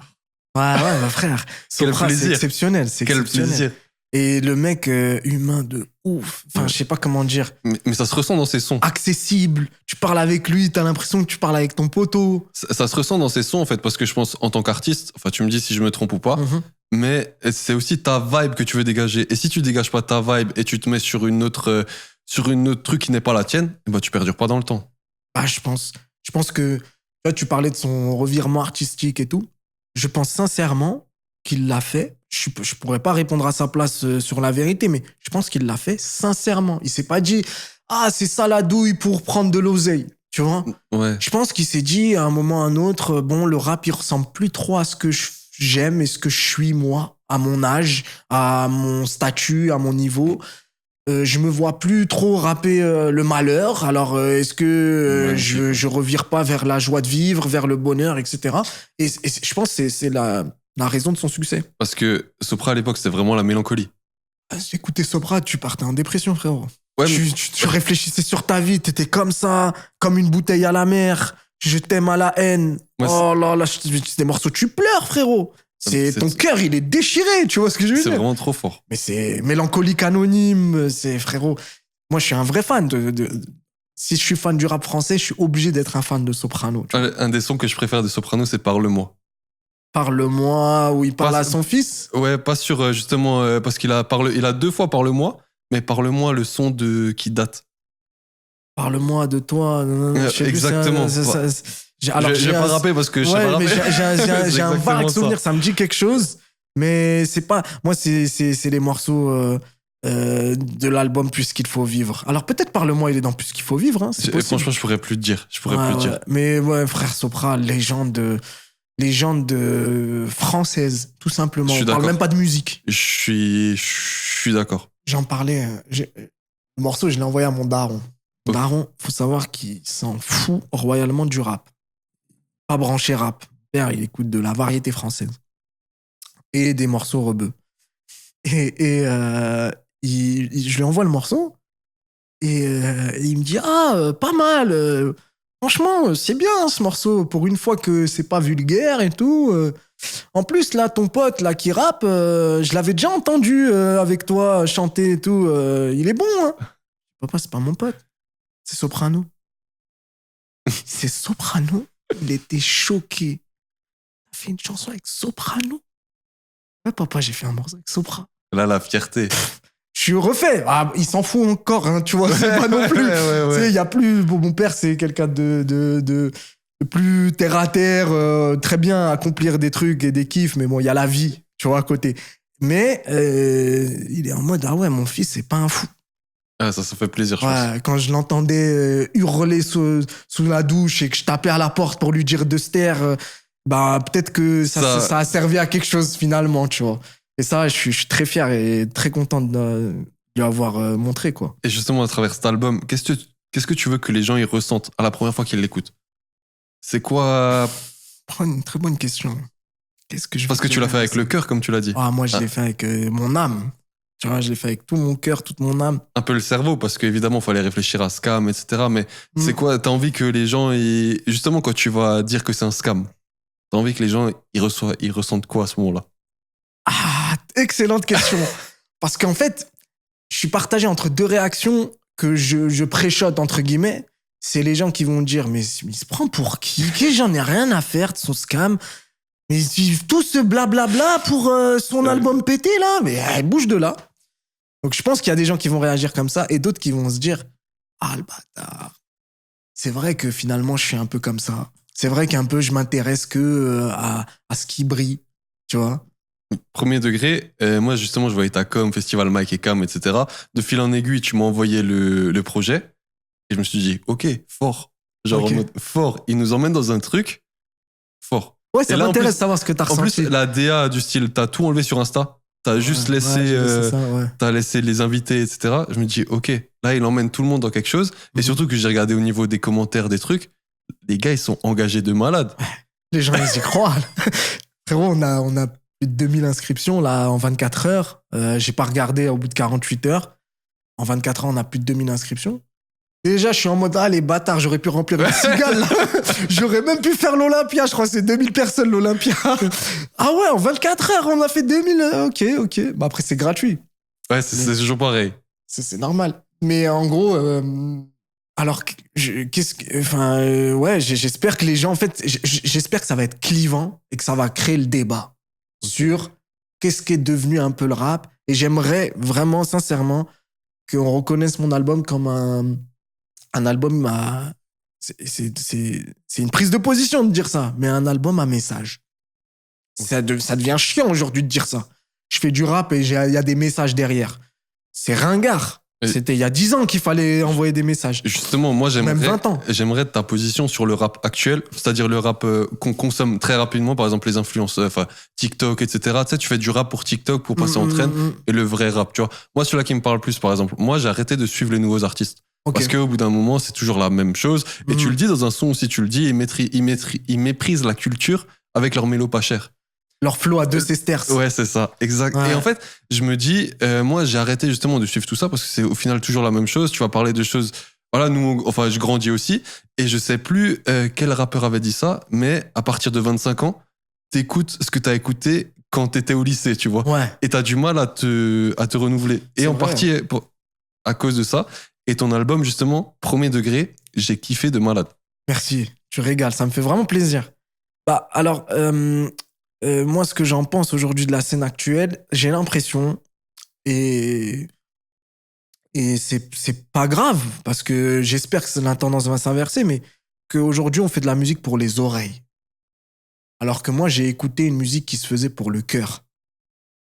bah frère. Quel Sopra, c'est plaisir. exceptionnel. C'est quel exceptionnel. plaisir. Et le mec humain de ouf. Enfin, Ouais. je sais pas comment dire. Mais ça se ressent dans ses sons. Accessible. Tu parles avec lui, t'as l'impression que tu parles avec ton poteau. Ça se ressent dans ses sons, en fait, parce que je pense, en tant qu'artiste, enfin, tu me dis si je me trompe ou pas, Mhm. mais c'est aussi ta vibe que tu veux dégager. Et si tu dégages pas ta vibe et tu te mets sur une autre truc qui n'est pas la tienne, eh ben, tu perdures pas dans le temps. Bah, je pense que, tu vois, tu parlais de son revirement artistique et tout. Je pense sincèrement qu'il l'a fait. Je pourrais pas répondre à sa place sur la vérité, mais je pense qu'il l'a fait sincèrement. Il s'est pas dit, ah, c'est ça la douille pour prendre de l'oseille. Tu vois? Ouais. Je pense qu'il s'est dit, à un moment ou à un autre, bon, le rap, il ressemble plus trop à ce que j'aime et ce que je suis, moi, à mon âge, à mon statut, à mon niveau. Je me vois plus trop rapper le malheur. Alors, est-ce que Ouais, je revire pas vers la joie de vivre, vers le bonheur, etc. Et je pense que c'est la raison de son succès. Parce que Sopra, à l'époque, c'était vraiment la mélancolie. Écoutez Sopra, tu partais en dépression, frérot. Ouais, Tu réfléchissais sur ta vie, t'étais comme ça, comme une bouteille à la mer. Je t'aime à la haine. Ouais, oh là là, c'est des morceaux, tu pleures, frérot. C'est- Ton cœur, il est déchiré, tu vois ce que je veux c'est dire? vraiment trop fort. Mais c'est mélancolique anonyme, c'est frérot. Moi, je suis un vrai fan si je suis fan du rap français, je suis obligé d'être un fan de Soprano. Tu vois. Un des sons que je préfère de Soprano, c'est Parle-moi. Parle-moi, où il parle Pas- à son fils. Ouais, pas sur justement, parce qu'il a, il a 2 fois Parle-moi, mais Parle-moi, le son qui date. Parle-moi de toi. Je sais plus, Exactement. Alors, Je vais pas rapper parce que je sais ouais, pas mais rapper. j'ai un C'est vague exactement souvenir, ça. ça me dit quelque chose, mais c'est pas. Moi, c'est les morceaux de l'album Plus qu'il faut vivre. Alors peut-être Parle-moi, il est dans Plus qu'il faut vivre, hein, c'est possible. Franchement, je pourrais plus te dire. Je pourrais Ouais, plus te ouais. dire. Mais ouais, frère Sopra, légende française, tout simplement. Je suis On parle d'accord. même pas de musique. Je suis d'accord. J'en parlais. Le morceau, je l'ai envoyé à mon daron. Mon daron, faut savoir qu'il s'en fout royalement du rap. Pas branché rap. Père, il écoute de la variété française. Et des morceaux rebeux. Et je lui envoie le morceau. Et il me dit, pas mal. Franchement, c'est bien ce morceau. Pour une fois que c'est pas vulgaire et tout. En plus, là, ton pote là, qui rappe, je l'avais déjà entendu avec toi chanter et tout. Il est bon, hein. Papa, c'est pas mon pote. C'est Soprano. C'est Soprano. Il était choqué. T'as fait une chanson avec Soprano? Ouais, papa, j'ai fait un morceau avec Sopra. Là, la fierté. Je suis refait. Ah, il s'en fout encore, hein, tu vois. C'est pas non plus. Ouais. Tu sais, il y a plus. Bon, mon père, c'est quelqu'un de plus terre à terre, très bien accomplir des trucs et des kiffs, mais bon, il y a la vie, tu vois, à côté. Mais il est en mode, ah ouais, mon fils, c'est pas un fou. Ah, ça fait plaisir, je pense. Ouais, quand je l'entendais hurler sous la douche et que je tapais à la porte pour lui dire de se taire, bah, peut-être que ça a servi à quelque chose finalement, tu vois. Et ça, je suis très fier et très content de lui avoir montré, quoi. Et justement, à travers cet album, qu'est-ce que tu veux que les gens y ressentent à la première fois qu'ils l'écoutent? C'est quoi? Une très bonne question. Qu'est-ce que je Parce que tu l'as fait avec le cœur, comme tu l'as dit. Ah, moi, je l'ai fait avec mon âme. Tu vois, je l'ai fait avec tout mon cœur, toute mon âme. Un peu le cerveau, parce qu'évidemment, il fallait réfléchir à scam, etc. Mais c'est quoi? T'as envie que les gens, justement, quand tu vas dire que c'est un scam, t'as envie que les gens, ils ressentent quoi à ce moment-là? Ah, excellente question. Parce qu'en fait, je suis partagé entre deux réactions que je préchote, entre guillemets. C'est les gens qui vont dire, mais il se prend pour qui? J'en ai rien à faire de son scam. Mais tout ce blablabla pour son album pété, là. Mais bouge de là. Donc je pense qu'il y a des gens qui vont réagir comme ça et d'autres qui vont se dire, ah, le bâtard. C'est vrai que finalement, je suis un peu comme ça. C'est vrai qu'un peu, je m'intéresse que à ce qui brille. Tu vois? Premier degré, moi justement je voyais ta com, Festival Mike et Cam, etc. De fil en aiguille, tu m'as envoyé le projet et je me suis dit, ok, fort. Genre Ok. en mode fort, il nous emmène dans un truc fort. Ouais, ça Et là, en m'intéresse plus- de savoir ce que t'as En ressenti. plus, la DA du style, t'as tout enlevé sur Insta, t'as juste laissé, Ouais, j'ai laissé ça, ouais. t'as laissé les invités, etc. Je me dis, ok, là il emmène tout le monde dans quelque chose. Et Mhm. surtout que j'ai regardé au niveau des commentaires, des trucs, les gars ils sont engagés de malade. Les gens, ils y croient. Frérot, on a plus de 2000 inscriptions là en 24 heures. J'ai pas regardé au bout de 48 heures. En 24 heures, on a plus de 2000 inscriptions. Déjà, je suis en mode, ah, les bâtards, j'aurais pu remplir une cigale, là. J'aurais même pu faire l'Olympia. Je crois que c'est 2000 personnes, l'Olympia. Ah ouais, en 24 heures, on a fait 2000. Ok. Bah après, c'est gratuit. Ouais, c'est toujours pareil. C'est normal. Mais en gros, alors, ouais, j'espère que les gens, en fait, j'espère que ça va être clivant et que ça va créer le débat sur qu'est-ce qui est devenu un peu le rap. Et j'aimerais vraiment, sincèrement, qu'on reconnaisse mon album comme un album à. C'est une prise de position de dire ça, mais un album à message. Ça devient chiant aujourd'hui de dire ça. Je fais du rap et il y a des messages derrière. C'est ringard. C'était il y a 10 ans qu'il fallait envoyer des messages. Justement, moi, Même 20 ans. j'aimerais ta position sur le rap actuel, c'est-à-dire le rap qu'on consomme très rapidement, par exemple les influenceurs, enfin TikTok, etc. Tu sais, tu fais du rap pour TikTok pour passer en trend et le vrai rap, tu vois. Moi, celui-là qui me parle plus, par exemple, moi, j'ai arrêté de suivre les nouveaux artistes. Ok. Parce qu'au bout d'un moment, c'est toujours la même chose. Et tu le dis dans un son aussi, tu le dis, ils méprisent la culture avec leur mélo pas cher. Leur flow à 2 sesterces. Ouais, c'est ça, exact. Ouais. Et en fait, je me dis, moi, j'ai arrêté justement de suivre tout ça parce que c'est au final toujours la même chose. Tu vas parler de choses. Voilà, enfin, je grandis aussi et je sais plus quel rappeur avait dit ça, mais à partir de 25 ans, t'écoutes ce que t'as écouté quand t'étais au lycée, tu vois. Ouais. Et t'as du mal à te renouveler. C'est Et en vrai. partie à cause de ça. Et ton album, justement, Premier Degré, j'ai kiffé de malade. Merci, tu régales, ça me fait vraiment plaisir. Bah, alors, moi, ce que j'en pense aujourd'hui de la scène actuelle, j'ai l'impression, et c'est pas grave, parce que j'espère que la tendance va s'inverser, mais qu'aujourd'hui, on fait de la musique pour les oreilles. Alors que moi, j'ai écouté une musique qui se faisait pour le cœur.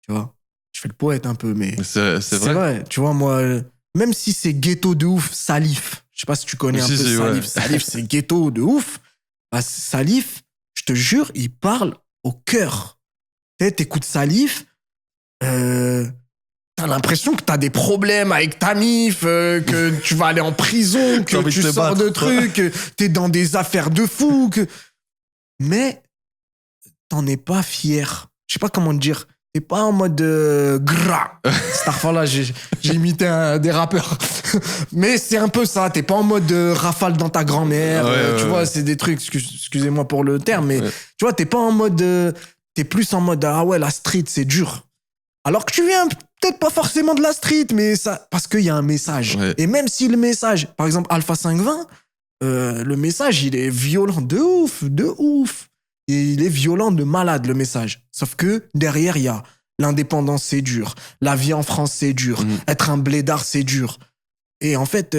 Tu vois, je fais le poète un peu, mais C'est vrai. Tu vois, moi, même si c'est ghetto de ouf, Salif, je sais pas si tu connais un peu Salif. Ouais. Salif, c'est ghetto de ouf. Bah, Salif, je te jure, il parle au cœur. T'écoutes Salif, t'as l'impression que t'as des problèmes avec ta mif, que tu vas aller en prison, que tu sors de trucs, que t'es dans des affaires de fou, mais t'en es pas fier. Je sais pas comment te dire. T'es pas en mode gras. Cette fois-là, j'ai imité des rappeurs. Mais c'est un peu ça. T'es pas en mode rafale dans ta grand-mère. Tu vois, c'est des trucs, excusez-moi pour le terme, mais tu vois, t'es pas en mode... t'es plus en mode, ah ouais, la street, c'est dur. Alors que tu viens peut-être pas forcément de la street, mais ça, parce qu'il y a un message. Ouais. Et même si le message, par exemple, Alpha 520, le message, il est violent de ouf, de ouf. Et il est violent de malade, le message. Sauf que derrière, il y a l'indépendance, c'est dur. La vie en France, c'est dur. Être un blédard, c'est dur. Et en fait,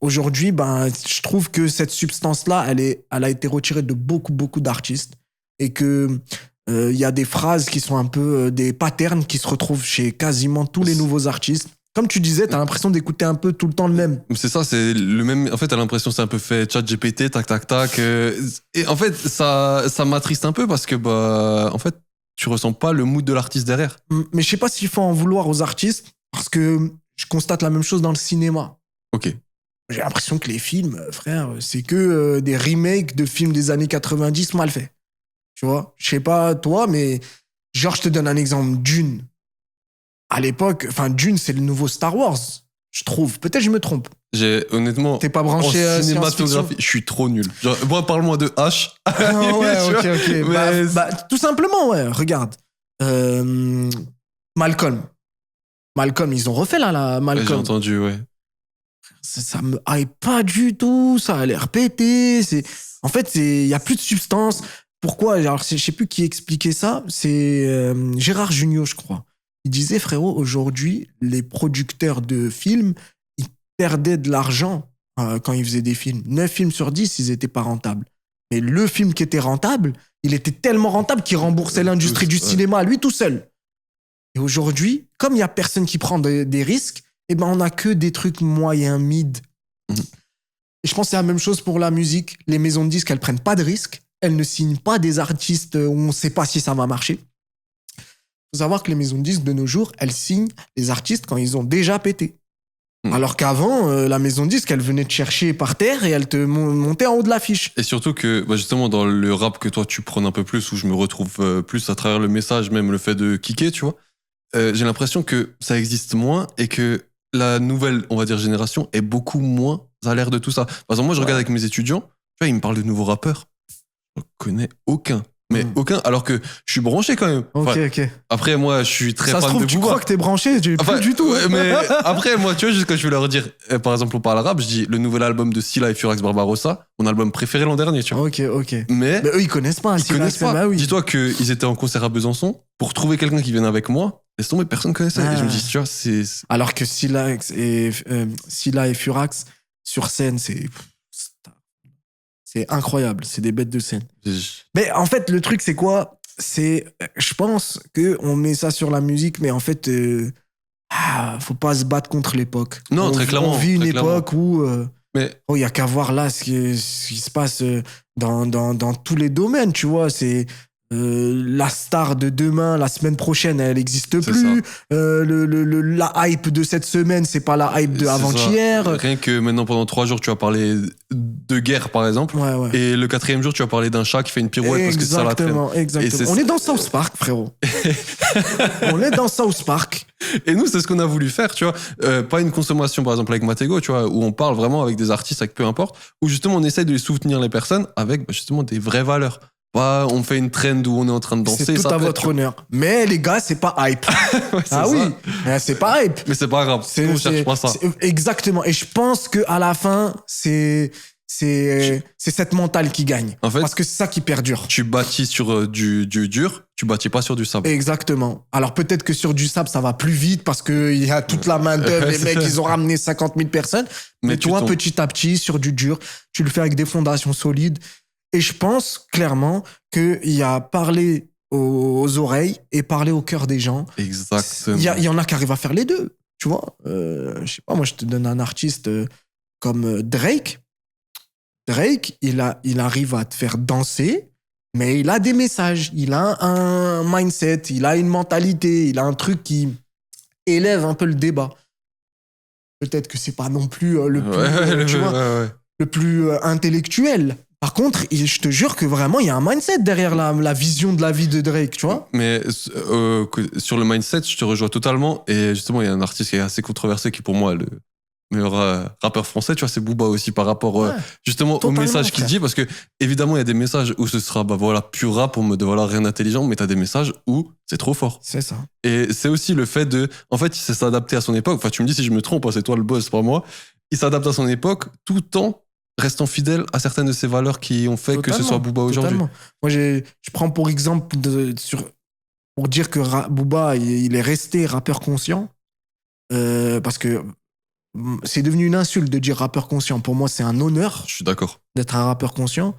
aujourd'hui, ben, je trouve que cette substance-là, elle a été retirée de beaucoup, beaucoup d'artistes. Et que y a des phrases qui sont un peu des patterns qui se retrouvent chez quasiment tous les nouveaux artistes. Comme tu disais, t'as l'impression d'écouter un peu tout le temps le même. C'est ça, c'est le même. En fait, t'as l'impression que c'est un peu fait chat GPT, tac, tac, tac. Et en fait, ça m'attriste un peu parce que, bah, en fait, tu ressens pas le mood de l'artiste derrière. Mais je sais pas s'il faut en vouloir aux artistes parce que je constate la même chose dans le cinéma. Ok. J'ai l'impression que les films, frère, c'est que des remakes de films des années 90 mal faits. Tu vois, je sais pas toi, mais genre, je te donne un exemple. Dune. À l'époque, enfin, Dune, c'est le nouveau Star Wars, je trouve. Peut-être je me trompe. Honnêtement, t'es pas branché en cinématographie, je suis trop nul. Genre, moi, parle-moi de H. Ouais, ok. Mais... Bah, tout simplement, ouais. Regarde. Malcolm, ils ont refait là, Malcolm. Ouais, j'ai entendu, ouais. Ça me hype pas du tout. Ça a l'air pété. En fait, il y a plus de substance. Pourquoi? Alors, je sais plus qui expliquait ça. C'est Gérard Jugnot, je crois. Il disait, frérot, aujourd'hui, les producteurs de films, ils perdaient de l'argent quand ils faisaient des films. 9 films sur 10, ils étaient pas rentables. Mais le film qui était rentable, il était tellement rentable qu'il remboursait l'industrie du cinéma à lui tout seul. Et aujourd'hui, comme il y a personne qui prend des risques, eh ben, on a que des trucs moyens, mid. Et je pense que c'est la même chose pour la musique. Les maisons de disques, elles prennent pas de risques. Elles ne signent pas des artistes où on sait pas si ça va marcher. Il faut savoir que les maisons de disques de nos jours, elles signent les artistes quand ils ont déjà pété. Alors qu'avant, la maison de disques, elle venait te chercher par terre et elle te montait en haut de l'affiche. Et surtout que, bah justement, dans le rap que toi tu prônes un peu plus, où je me retrouve plus à travers le message, même le fait de kicker, tu vois, j'ai l'impression que ça existe moins et que la nouvelle, on va dire, génération est beaucoup moins à l'ère de tout ça. Par exemple, moi, je regarde avec mes étudiants, tu vois, ils me parlent de nouveaux rappeurs. Je ne connais aucun. Mais aucun, alors que je suis branché quand même. Ok, ok. Après, moi, je suis très fan de Booba. Ça se trouve, tu crois que t'es branché, plus du tout. Ouais, mais après, moi, tu vois, juste quand je vais leur dire, par exemple, on parle arabe, je dis le nouvel album de Silla et Furax Barbarossa, mon album préféré l'an dernier, tu vois. Ok. Mais eux, ils connaissent pas. Ils connaissent pas. Bah oui. Dis-toi qu'ils étaient en concert à Besançon pour trouver quelqu'un qui vienne avec moi. Laisse tomber, personne connaissait. Et je me dis, tu vois, c'est. Alors que Silla et Furax, sur scène, c'est incroyable, c'est des bêtes de scène. Mais en fait, le truc, c'est quoi? Je pense qu'on met ça sur la musique, mais en fait, faut pas se battre contre l'époque. Non, très clairement. On vit une époque où mais il y a qu'à voir là ce qui se passe dans tous les domaines, tu vois. C'est la star de demain, la semaine prochaine, elle n'existe plus. La hype de cette semaine, c'est pas la hype de avant-hier. Rien que maintenant, pendant 3 jours, tu vas parler de guerre, par exemple. Ouais. Et le 4e jour, tu vas parler d'un chat qui fait une pirouette parce que c'est ça la traîne. Exactement. On est dans South Park, frérot. On est dans South Park. Et nous, c'est ce qu'on a voulu faire, tu vois. Pas une consommation, par exemple, avec Matego, tu vois, où on parle vraiment avec des artistes, avec peu importe, où justement, on essaye de les soutenir les personnes avec justement des vraies valeurs. Bah, on fait une trend où on est en train de danser. C'est tout ça à peut votre être- honneur. Mais les gars, c'est pas hype. Ouais, c'est Ah ça. oui, c'est pas hype. Mais c'est pas grave. On cherche pas ça. Exactement. Et je pense qu'à la fin, c'est cette mentale qui gagne. En fait, Parce que c'est ça qui perdure. tu bâtis sur du dur, tu bâtis pas sur du sable. Exactement. Alors peut-être que sur du sable, ça va plus vite parce qu'il y a toute la main d'œuvre. Les mecs, ils ont ramené 50 000 personnes. Mais tu toi, tombes. petit à petit, sur du dur, tu le fais avec des fondations solides. Et je pense clairement qu'il y a parler aux oreilles et parler au cœur des gens. Exactement. Il y en a qui arrivent à faire les deux. Tu vois, je sais pas, moi, je te donne un artiste comme Drake. Drake, il arrive à te faire danser, mais il a des messages, il a un mindset, il a une mentalité, il a un truc qui élève un peu le débat. Peut-être que c'est pas non plus le plus, tu vois, le plus intellectuel. Par contre, je te jure que vraiment, il y a un mindset derrière la vision de la vie de Drake, tu vois. Mais sur le mindset, je te rejoins totalement. Et justement, il y a un artiste qui est assez controversé qui, pour moi, est le meilleur rappeur français, tu vois, c'est Booba aussi par rapport justement au totalement, message qu'il frère. dit. Parce que, évidemment, il y a des messages où ce sera, bah voilà, pur rap en mode, voilà, rien d'intelligent, mais t'as des messages où c'est trop fort. C'est ça. Et c'est aussi le fait de. En fait, il sait s'adapter à son époque. Enfin, tu me dis si je me trompe, hein, c'est toi le boss, pas moi. Il s'adapte à son époque tout en restant fidèle à certaines de ses valeurs qui ont fait que ce soit Booba aujourd'hui. Totalement. Moi, je prends pour exemple pour dire que Booba, il est resté rappeur conscient. Parce que c'est devenu une insulte de dire rappeur conscient. Pour moi, c'est un honneur Je suis d'accord. d'être un rappeur conscient.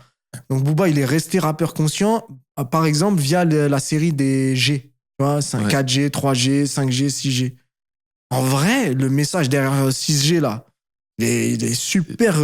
Donc Booba, il est resté rappeur conscient, par exemple, via la série des G. Tu vois, 4G, 3G, 5G, 6G. En vrai, le message derrière 6G, là, il est super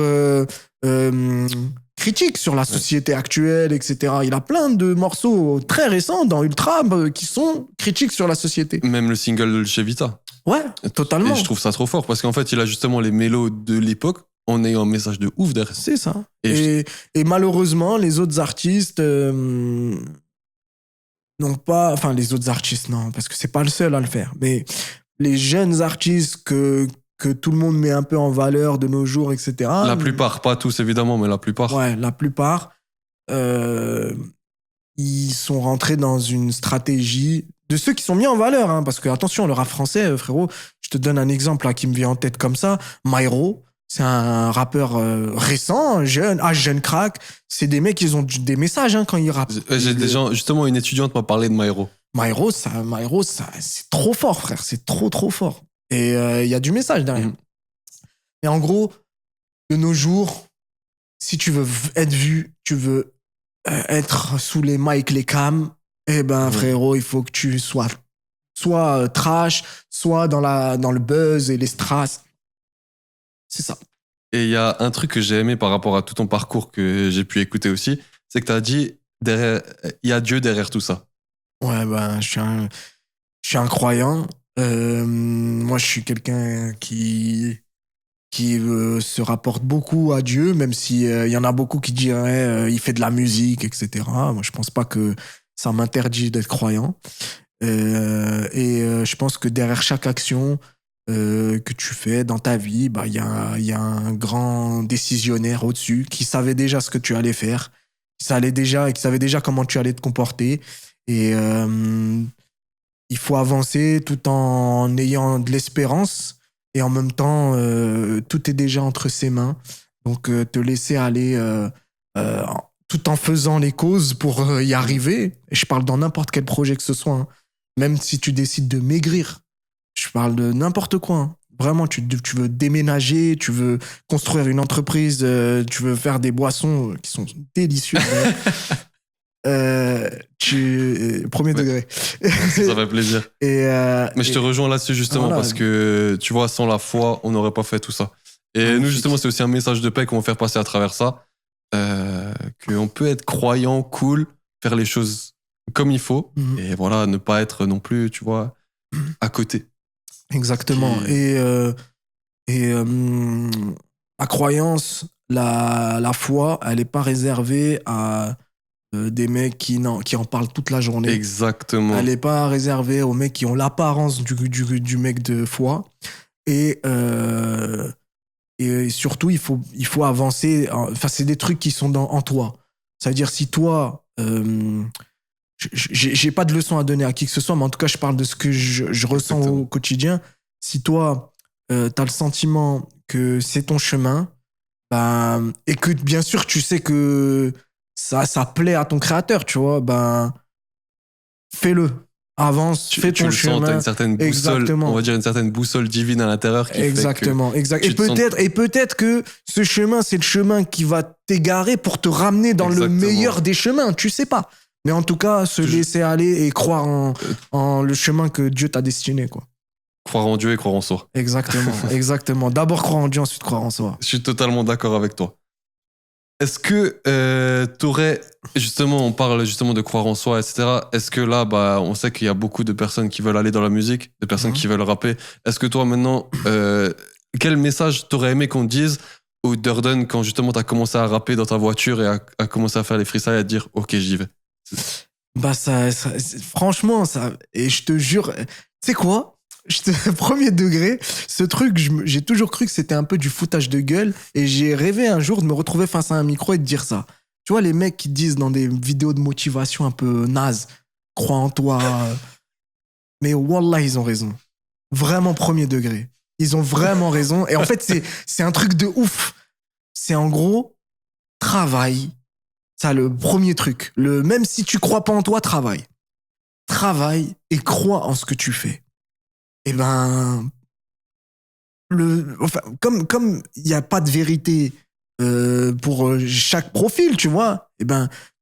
critique sur la société actuelle, etc. Il a plein de morceaux très récents dans Ultra qui sont critiques sur la société. Même le single de chez Vita. Ouais, totalement. Et je trouve ça trop fort parce qu'en fait, il a justement les mélos de l'époque en ayant un message de ouf derrière. C'est ça. Et malheureusement, les autres artistes n'ont pas... Enfin, les autres artistes, non, parce que c'est pas le seul à le faire. Mais les jeunes artistes que tout le monde met un peu en valeur de nos jours, etc. La plupart, pas tous évidemment, mais la plupart. Ouais, la plupart, ils sont rentrés dans une stratégie de ceux qui sont mis en valeur. Hein, parce que, attention, le rap français, frérot, je te donne un exemple là, qui me vient en tête comme ça. Myro, c'est un rappeur récent, jeune crack. C'est des mecs, ils ont des messages hein, quand ils rappent. J'ai des gens, justement, une étudiante m'a parlé de Myro. Myro, c'est trop fort, frère. C'est trop, trop fort. Et il y a du message derrière. Et en gros, de nos jours, si tu veux être vu, tu veux être sous les mics, les cams, eh ben, frérot, il faut que tu sois soit trash, soit dans le buzz et les strass. C'est ça. Et il y a un truc que j'ai aimé par rapport à tout ton parcours que j'ai pu écouter aussi, c'est que tu as dit, il y a Dieu derrière tout ça. Ouais, ben, je suis un croyant. Moi, je suis quelqu'un qui se rapporte beaucoup à Dieu, même si y en a beaucoup qui diraient il fait de la musique, etc. Moi, je pense pas que ça m'interdit d'être croyant. Je pense que derrière chaque action que tu fais dans ta vie, bah, y a un grand décisionnaire au-dessus qui savait déjà ce que tu allais faire, qui savait déjà comment tu allais te comporter. Et il faut avancer tout en ayant de l'espérance. Et en même temps, tout est déjà entre ses mains. Donc, te laisser aller tout en faisant les causes pour y arriver. Et je parle dans n'importe quel projet que ce soit. Hein. Même si tu décides de maigrir. Je parle de n'importe quoi. Hein. Vraiment, tu veux déménager, tu veux construire une entreprise, tu veux faire des boissons qui sont délicieuses. Premier degré. Ça fait plaisir. Mais je te rejoins là-dessus justement parce que tu vois, sans la foi, on n'aurait pas fait tout ça. Et nous justement, c'est aussi un message de paix qu'on va faire passer à travers ça, qu'on peut être croyant, cool, faire les choses comme il faut, et voilà, ne pas être non plus, tu vois, à côté. Exactement. La croyance, la foi, elle n'est pas réservée à des mecs qui en parlent toute la journée. Exactement. Elle n'est pas réservée aux mecs qui ont l'apparence du mec de foi. Et surtout, il faut avancer. Enfin, c'est des trucs qui sont en toi. Ça veut dire, si toi, J'ai pas de leçon à donner à qui que ce soit, mais en tout cas, je parle de ce que je ressens au quotidien. Si toi, t'as le sentiment que c'est ton chemin, et que bien sûr, tu sais que ça plaît à ton créateur, tu vois, fais-le. Avance, fais ton chemin. T'as une certaine boussole, on va dire une certaine boussole divine à l'intérieur qui exactement, fait que exact. Et peut-être que ce chemin, c'est le chemin qui va t'égarer pour te ramener dans le meilleur des chemins. Tu sais pas. Mais en tout cas, se laisser aller et croire en le chemin que Dieu t'a destiné, quoi. Croire en Dieu et croire en soi. Exactement, exactement. D'abord croire en Dieu, ensuite croire en soi. Je suis totalement d'accord avec toi. Est-ce que t'aurais, justement, on parle justement de croire en soi, etc. Est-ce que là, on sait qu'il y a beaucoup de personnes qui veulent aller dans la musique, de personnes qui veulent rapper. Est-ce que toi, maintenant, quel message t'aurais aimé qu'on te dise au Durden quand justement t'as commencé à rapper dans ta voiture et à commencer à faire les freestyles et à te dire, ok, j'y vais? Franchement, et je te jure, tu sais quoi? Premier degré, ce truc, j'ai toujours cru que c'était un peu du foutage de gueule et j'ai rêvé un jour de me retrouver face à un micro et de dire ça. Tu vois, les mecs qui disent dans des vidéos de motivation un peu nazes, crois en toi. Mais wallah, ils ont raison. Vraiment premier degré. Ils ont vraiment raison. Et en fait, c'est un truc de ouf. C'est en gros, travaille. Ça, le premier truc. Même si tu crois pas en toi, travaille. Travaille et crois en ce que tu fais. Et comme il n'y a pas de vérité pour chaque profil, tu vois,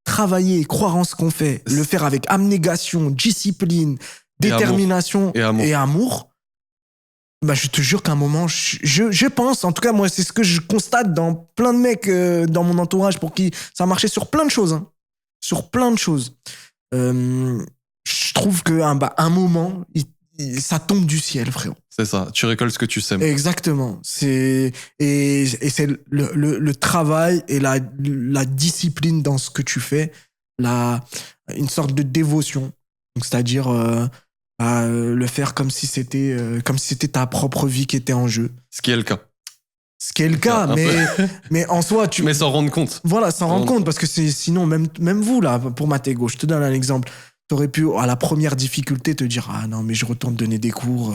travailler, croire en ce qu'on fait, le faire avec abnégation, discipline, détermination et amour, je te jure qu'à un moment, je pense, en tout cas, moi, c'est ce que je constate dans plein de mecs dans mon entourage pour qui ça marchait sur plein de choses. Hein, sur plein de choses. Je trouve qu'à un moment, ça tombe du ciel, frérot. C'est ça, tu récoltes ce que tu sèmes. Exactement. C'est le travail et la discipline dans ce que tu fais, une sorte de dévotion. Donc, c'est-à-dire le faire comme si c'était ta propre vie qui était en jeu. Ce qui est le cas. Ce qui est le cas, mais en soi, mais s'en rendre compte. Voilà, s'en rendre compte, parce que sinon, même vous, là, pour Matego, je te donne un exemple. T'aurais pu, à la première difficulté, te dire « Ah non, mais je retourne donner des cours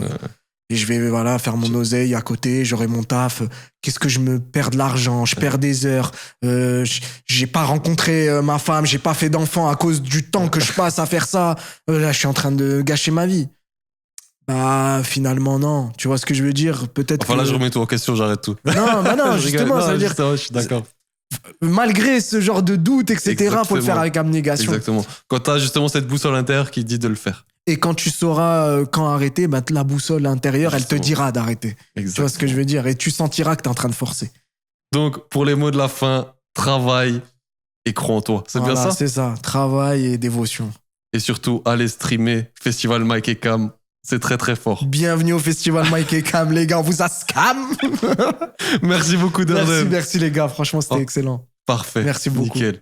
et je vais faire mon oseille à côté, j'aurai mon taf. Qu'est-ce que je me perds de l'argent, je perds des heures. J'ai pas rencontré ma femme, j'ai pas fait d'enfant à cause du temps que je passe à faire ça. Là, je suis en train de gâcher ma vie. » Finalement, non. Tu vois ce que je veux dire? Peut-être là, je remets tout en question, j'arrête tout. Non, justement, ça veut dire... Je suis d'accord. Malgré ce genre de doute, etc., il faut le faire avec abnégation. Exactement. Quand tu as justement cette boussole intérieure qui dit de le faire. Et quand tu sauras quand arrêter, la boussole intérieure, elle te dira d'arrêter. Exactement. Tu vois ce que je veux dire? Et tu sentiras que tu es en train de forcer. Donc, pour les mots de la fin, travail et crois en toi. C'est bien ça? C'est ça. Travail et dévotion. Et surtout, allez streamer Festival Mike et Cam. C'est très très fort. Bienvenue au Festival Mike et Cam, les gars. On vous a scam. Merci beaucoup, Durden. Merci les gars. Franchement, c'était excellent. Parfait. Merci beaucoup. Nickel.